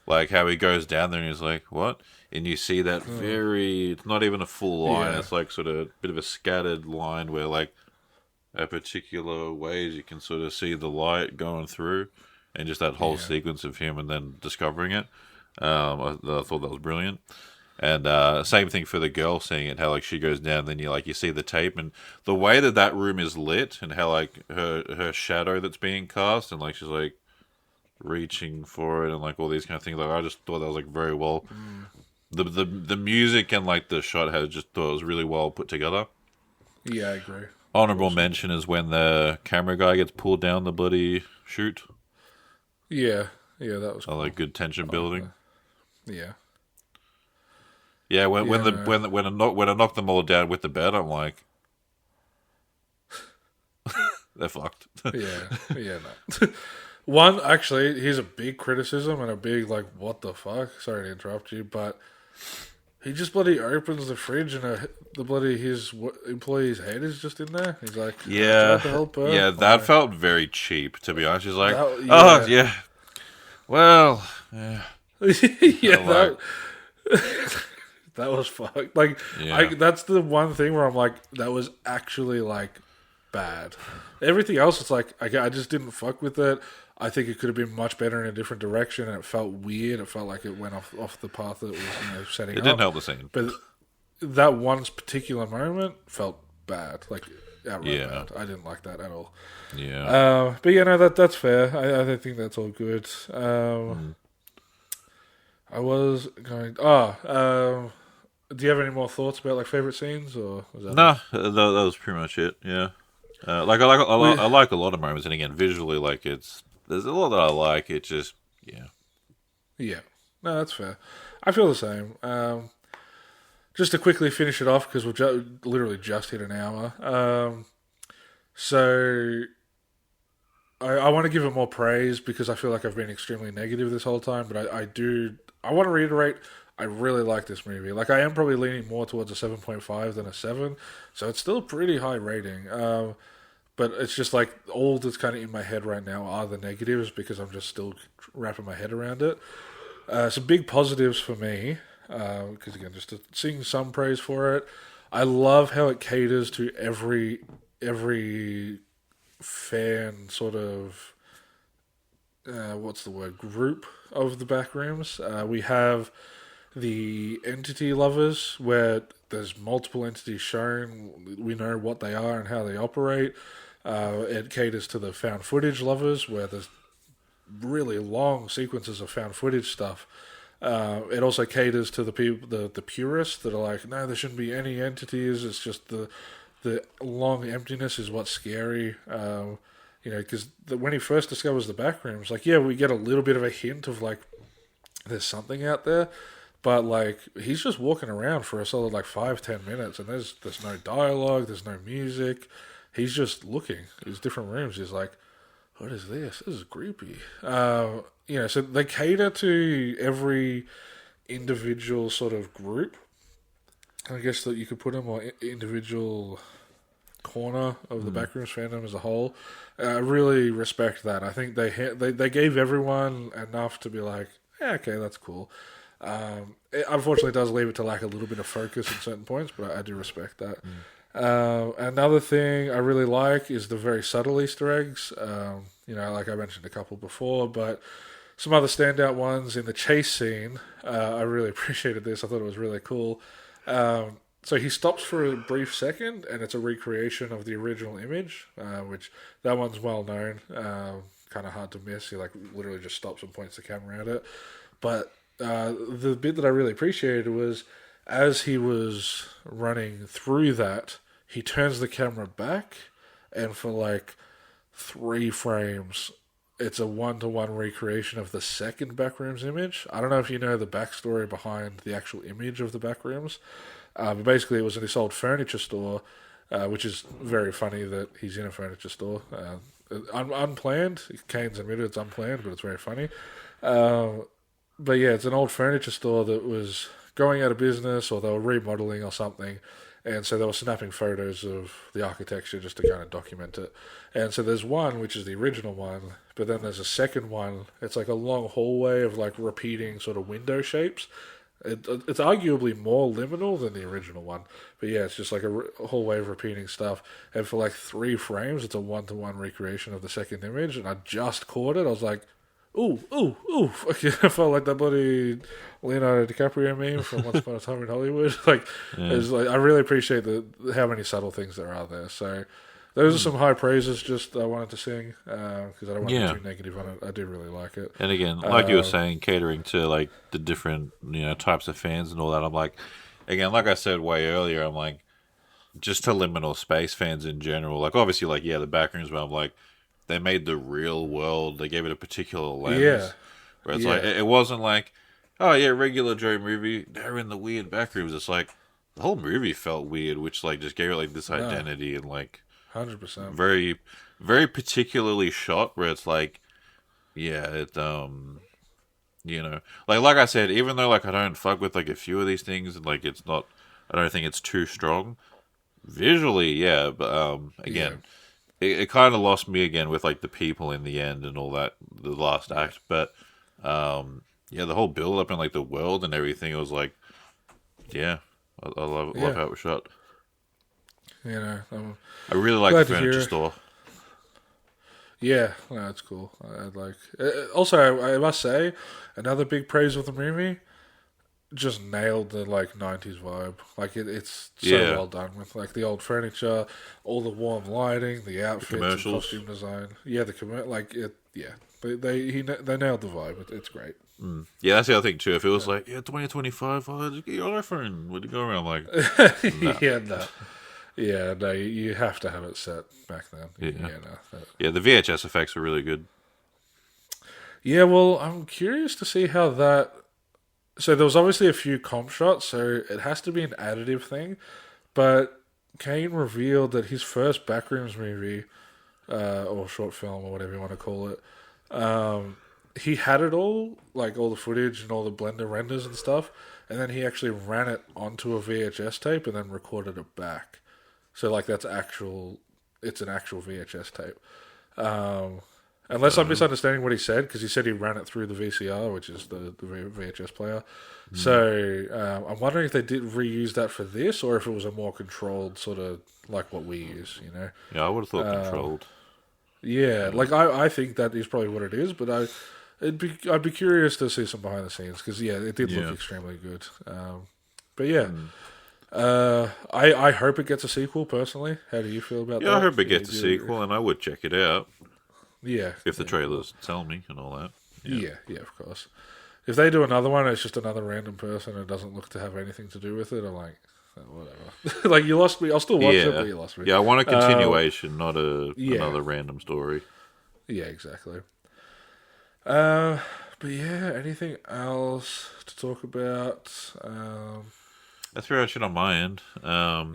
B: Like how he goes down there and he's like, what? And you see that it's not even a full line. It's like sort of a bit of a scattered line where like at particular ways you can sort of see the light going through, and just that whole sequence of him and then discovering it. I thought that was brilliant. And same thing for the girl seeing it, how like she goes down, then you see the tape, and the way that room is lit, and how like her shadow that's being cast, and like she's like reaching for it, and like all these kind of things. Like I just thought that was like very well. The music and like the shot I just thought it was really well put together.
A: Yeah, I agree.
B: Honorable mention is when the camera guy gets pulled down the bloody chute.
A: Yeah, that was cool.
B: Like good tension building.
A: Yeah.
B: Yeah, when I knocked them all down with the bed, I'm like, they're fucked.
A: No. One, actually, here's a big criticism and a big, like, what the fuck? Sorry to interrupt you, but he just bloody opens the fridge and his employee's head is just in there. He's like,
B: yeah,
A: to help her.
B: Yeah, that felt very cheap, to be honest. He's like, well, that was fucked. Like, that's the one thing where I'm like, that was actually, like, bad. Everything else, it's like, I just didn't fuck with it. I think it could have been much better in a different direction, and it felt weird. It felt like it went off the path that it was setting up. It didn't help the scene.
A: But that one particular moment felt bad. Like, outright bad. I didn't like that at all.
B: Yeah.
A: But that's fair. I think that's all good. I was going... do you have any more thoughts about, like, favourite scenes? Or was that
B: that was pretty much it, yeah. I like a lot of moments, and again, visually, like, there's a lot that I like, it just,
A: Yeah. No, that's fair. I feel the same. Just to quickly finish it off, because we've literally just hit an hour. So, I want to give it more praise because I feel like I've been extremely negative this whole time. But I want to reiterate, I really like this movie. Like, I am probably leaning more towards a 7.5 than a 7. So it's still a pretty high rating. But it's just like all that's kind of in my head right now are the negatives because I'm just still wrapping my head around it. Some big positives for me, because again, just to sing some praise for it. I love how it caters to every fan sort of what's the word, group of the Backrooms. We have the entity lovers where there's multiple entities shown. We know what they are and how they operate. It caters to the found footage lovers where there's really long sequences of found footage stuff. It also caters to the people, the purists that are like, no, there shouldn't be any entities. It's just the long emptiness is what's scary. Because when he first discovers the Backrooms, like, yeah, we get a little bit of a hint of like there's something out there, but like he's just walking around for a solid like 5-10 minutes, and there's no dialogue, there's no music. He's just looking. There's different rooms. He's like, what is this? This is creepy. So they cater to every individual sort of group. I guess that you could put them on individual corner of the Backrooms fandom as a whole. I really respect that. I think they gave everyone enough to be like, yeah, okay, that's cool. It unfortunately does leave it to lack a little bit of focus in certain points, but I do respect that. Another thing I really like is the very subtle Easter eggs. Like I mentioned a couple before, but some other standout ones in the chase scene. I really appreciated this. I thought it was really cool. So he stops for a brief second, and it's a recreation of the original image, which that one's well known. Kind of hard to miss. He like literally just stops and points the camera at it. But the bit that I really appreciated was as he was running through that, he turns the camera back, and for like 3 frames, it's a 1-to-1 recreation of the second Backrooms image. I don't know if you know the backstory behind the actual image of the Backrooms, but basically it was in this old furniture store, which is very funny that he's in a furniture store. Unplanned. Kane's admitted it's unplanned, but it's very funny. But yeah, it's an old furniture store that was going out of business, or they were remodeling or something. And so they were snapping photos of the architecture just to kind of document it. And so there's one, which is the original one, but then there's a second one. It's like a long hallway of like repeating sort of window shapes. It's arguably more liminal than the original one. But yeah, it's just like a hallway of repeating stuff. And for like 3 frames, it's a 1-to-1 recreation of the second image. And I just caught it. I was like, ooh. I felt like that bloody Leonardo DiCaprio meme from Once Upon a Time in Hollywood. It's like I really appreciate how many subtle things there are there. So those are some high praises just I wanted to sing because I don't want to be too negative on it. I do really like it.
B: And again, like you were saying, catering to like the different types of fans and all that. I'm like, again, like I said way earlier, I'm like, just to liminal space fans in general. Like obviously, like the Backrooms, but I'm like, they made the real world. They gave it a particular lens. Yeah. Where it's like it wasn't like, oh yeah, regular Joe movie. They're in the weird Backrooms. It's like the whole movie felt weird, which like just gave it like this identity and like
A: 100%.
B: Very, very particularly shot. Where it's like, like I said, even though like I don't fuck with like a few of these things, and like it's not, I don't think it's too strong visually. Yeah, but again. Yeah. It kind of lost me again with like the people in the end and all that, the last act. But the whole build up and like the world and everything, it was like, I love how it was shot. I really like the furniture store.
A: Yeah, no, that's cool. Also, I must say, another big praise of the movie. Just nailed the like 90s vibe. Like it's so well done with like the old furniture, all the warm lighting, the outfits, the costume design. Yeah, the But they nailed the vibe. It's great.
B: Yeah, that's the other thing too. If it was like 2025, just get your iPhone. Would you go around like?
A: No. You have to have it set back then.
B: The VHS effects were really good.
A: Yeah, well, I'm curious to see how that. So there was obviously a few comp shots, so it has to be an additive thing. But Kane revealed that his first Backrooms movie or short film or whatever you want to call it. He had it all, like all the footage and all the Blender renders and stuff, and then he actually ran it onto a VHS tape and then recorded it back. So like it's an actual VHS tape. Unless I'm misunderstanding what he said, because he said he ran it through the VCR, which is the VHS player. So I'm wondering if they did reuse that for this, or if it was a more controlled sort of like what we use, you know?
B: Yeah, I would have thought controlled.
A: Yeah, like I think that is probably what it is, but I'd be curious to see some behind the scenes, because it did look extremely good. But yeah. I hope it gets a sequel, personally. How do you feel about that?
B: Yeah, I hope it gets a sequel, and I would check it out.
A: Yeah.
B: If the trailers tell me and all that.
A: Yeah, of course. If they do another one, it's just another random person and doesn't look to have anything to do with it, I'm like, whatever. Like, you lost me. I'll still watch it, but you lost me.
B: Yeah, I want a continuation, not another random story.
A: Yeah, exactly. But yeah, anything else to talk about?
B: That's pretty much it on my end.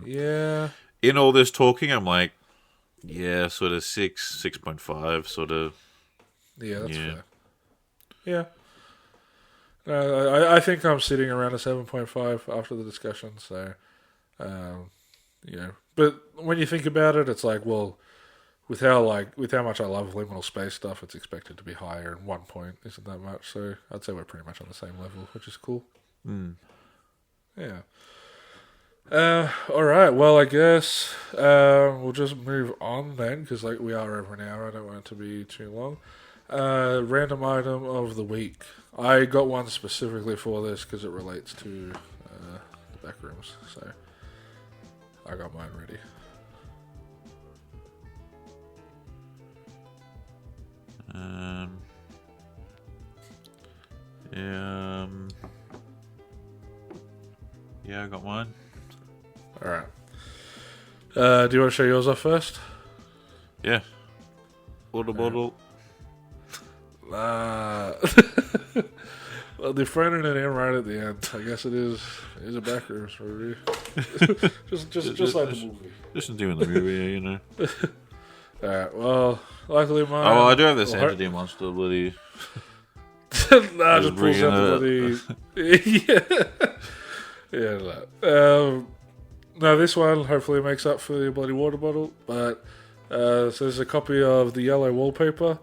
A: Yeah.
B: In all this talking, I'm like, sort of 6.5, sort of.
A: Yeah, that's fair. Yeah. I think I'm sitting around a 7.5 after the discussion, so, But when you think about it, it's like, well, with how much I love liminal space stuff, it's expected to be higher, and 1 point isn't that much, so I'd say we're pretty much on the same level, which is cool. Yeah. Alright, well, I guess we'll just move on then, because we are over an hour. I don't want it to be too long. Random item of the week. I got one specifically for this because it relates to the Backrooms, so I got mine ready.
B: I got mine.
A: Alright. Do you want to show yours off first?
B: Yeah. Water bottle.
A: Well, they're finding it in right at the end. I guess it is a Backrooms movie. just like the movie.
B: Just doing the movie, you know.
A: Alright, well, luckily mine...
B: Oh, well, I do have this entity monster, bloody...
A: Nah, just pulls out the bloody... Yeah, no, this one hopefully makes up for the bloody water bottle, but so there's a copy of The Yellow Wallpaper,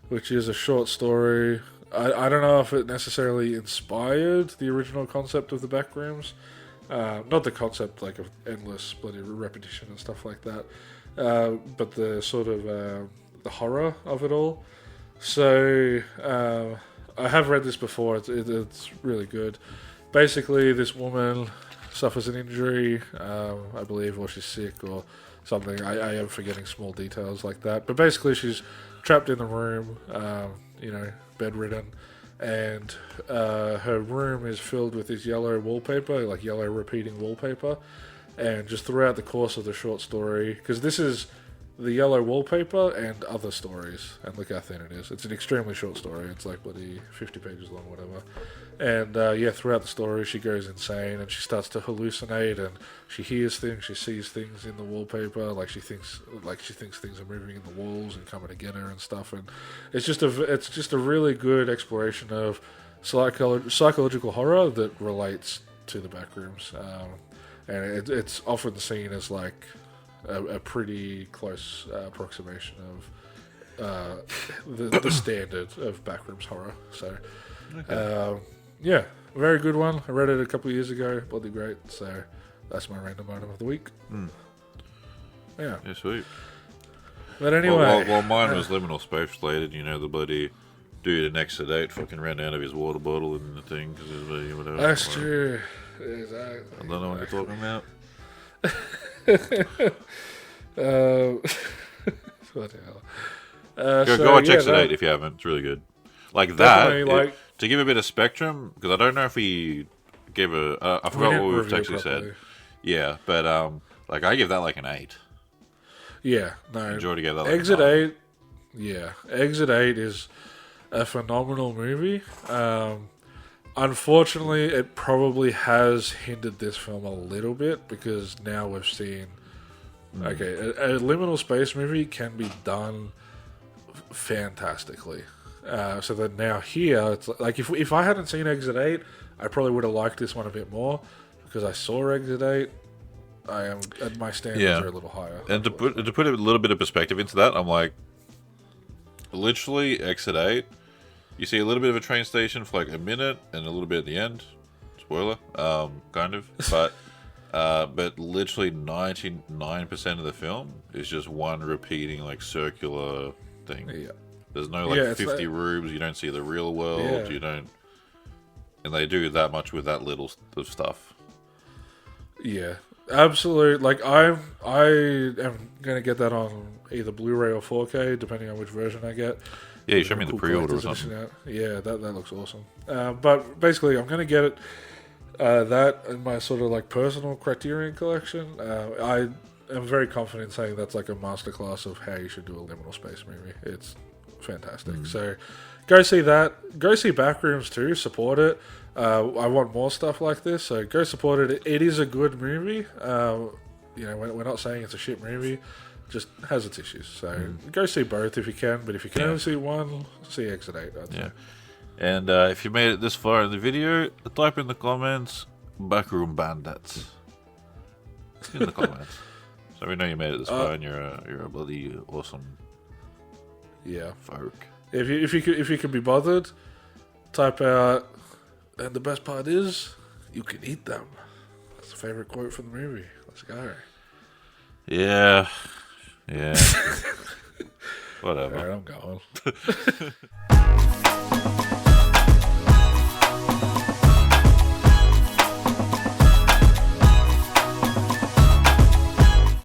A: which is a short story. I don't know if it necessarily inspired the original concept of the Backrooms. Not the concept like of endless bloody repetition and stuff like that, but the sort of the horror of it all. So I have read this before. It's really good. Basically, this woman suffers an injury, I believe, or she's sick or something. I am forgetting small details like that. But basically, she's trapped in the room, bedridden, and her room is filled with this yellow wallpaper, like yellow repeating wallpaper. And just throughout the course of the short story, because this is The Yellow Wallpaper and Other Stories, and look how thin it is. It's an extremely short story. It's like bloody 50 pages long, whatever. And throughout the story, she goes insane and she starts to hallucinate, and she hears things, she sees things in the wallpaper, like she thinks things are moving in the walls and coming to get her and stuff. And it's just a really good exploration of psychological horror that relates to the Backrooms, and it's often seen as like a pretty close approximation of the standard of Backrooms horror. So. Okay. Yeah, very good one. I read it a couple of years ago. Bloody great. So that's my random item of the week. Yeah.
B: Yeah, sweet.
A: But anyway.
B: Well, mine was liminal space related. You know, the bloody dude next to date fucking ran out of his water bottle and the thing because it was whatever.
A: That's true. Exactly.
B: I don't know what you're talking about.
A: What the hell?
B: Go watch X8 if you haven't. It's really good. Like that. To give a bit of spectrum, because I don't know if we gave I forgot what we've actually said. Yeah, but I give that like an 8.
A: Yeah, no.
B: Majority gave that like
A: Exit 8. Yeah, Exit 8 is a phenomenal movie. Unfortunately, it probably has hindered this film a little bit because now we've seen Okay, a liminal space movie can be done fantastically. So that now here, it's like if I hadn't seen Exit 8, I probably would have liked this one a bit more because I saw Exit 8. My standards are a little higher.
B: And to put a little bit of perspective into that, I'm like, literally Exit 8, you see a little bit of a train station for like a minute and a little bit at the end. Spoiler, kind of, but literally 99% of the film is just one repeating like circular thing. Yeah. There's no 50 rooms. You don't see the real world. Yeah. You don't, and they do that much with that little of stuff.
A: Yeah, absolutely. Like I am gonna get that on either Blu-ray or 4K, depending on which version I get.
B: Yeah, you showed me the pre-order or something.
A: Yeah, that looks awesome. But basically, I'm gonna get it. That in my sort of like personal Criterion collection. I am very confident saying that's like a masterclass of how you should do a liminal space movie. It's fantastic. So go see that. Go see Backrooms too. Support it. I want more stuff like this. So go support it. It is a good movie. We're not saying it's a shit movie. Just has its issues. So go see both if you can. But if you can only see one, see Exit 8.
B: Yeah. And if you made it this far in the video, type in the comments Backroom Bandits in the comments, so we know you made it this far and you're a bloody awesome folk.
A: If you can be bothered, type out. And the best part is, you can eat them. That's the favorite quote from the movie. Let's go.
B: Yeah. Whatever.
A: All right, I'm going.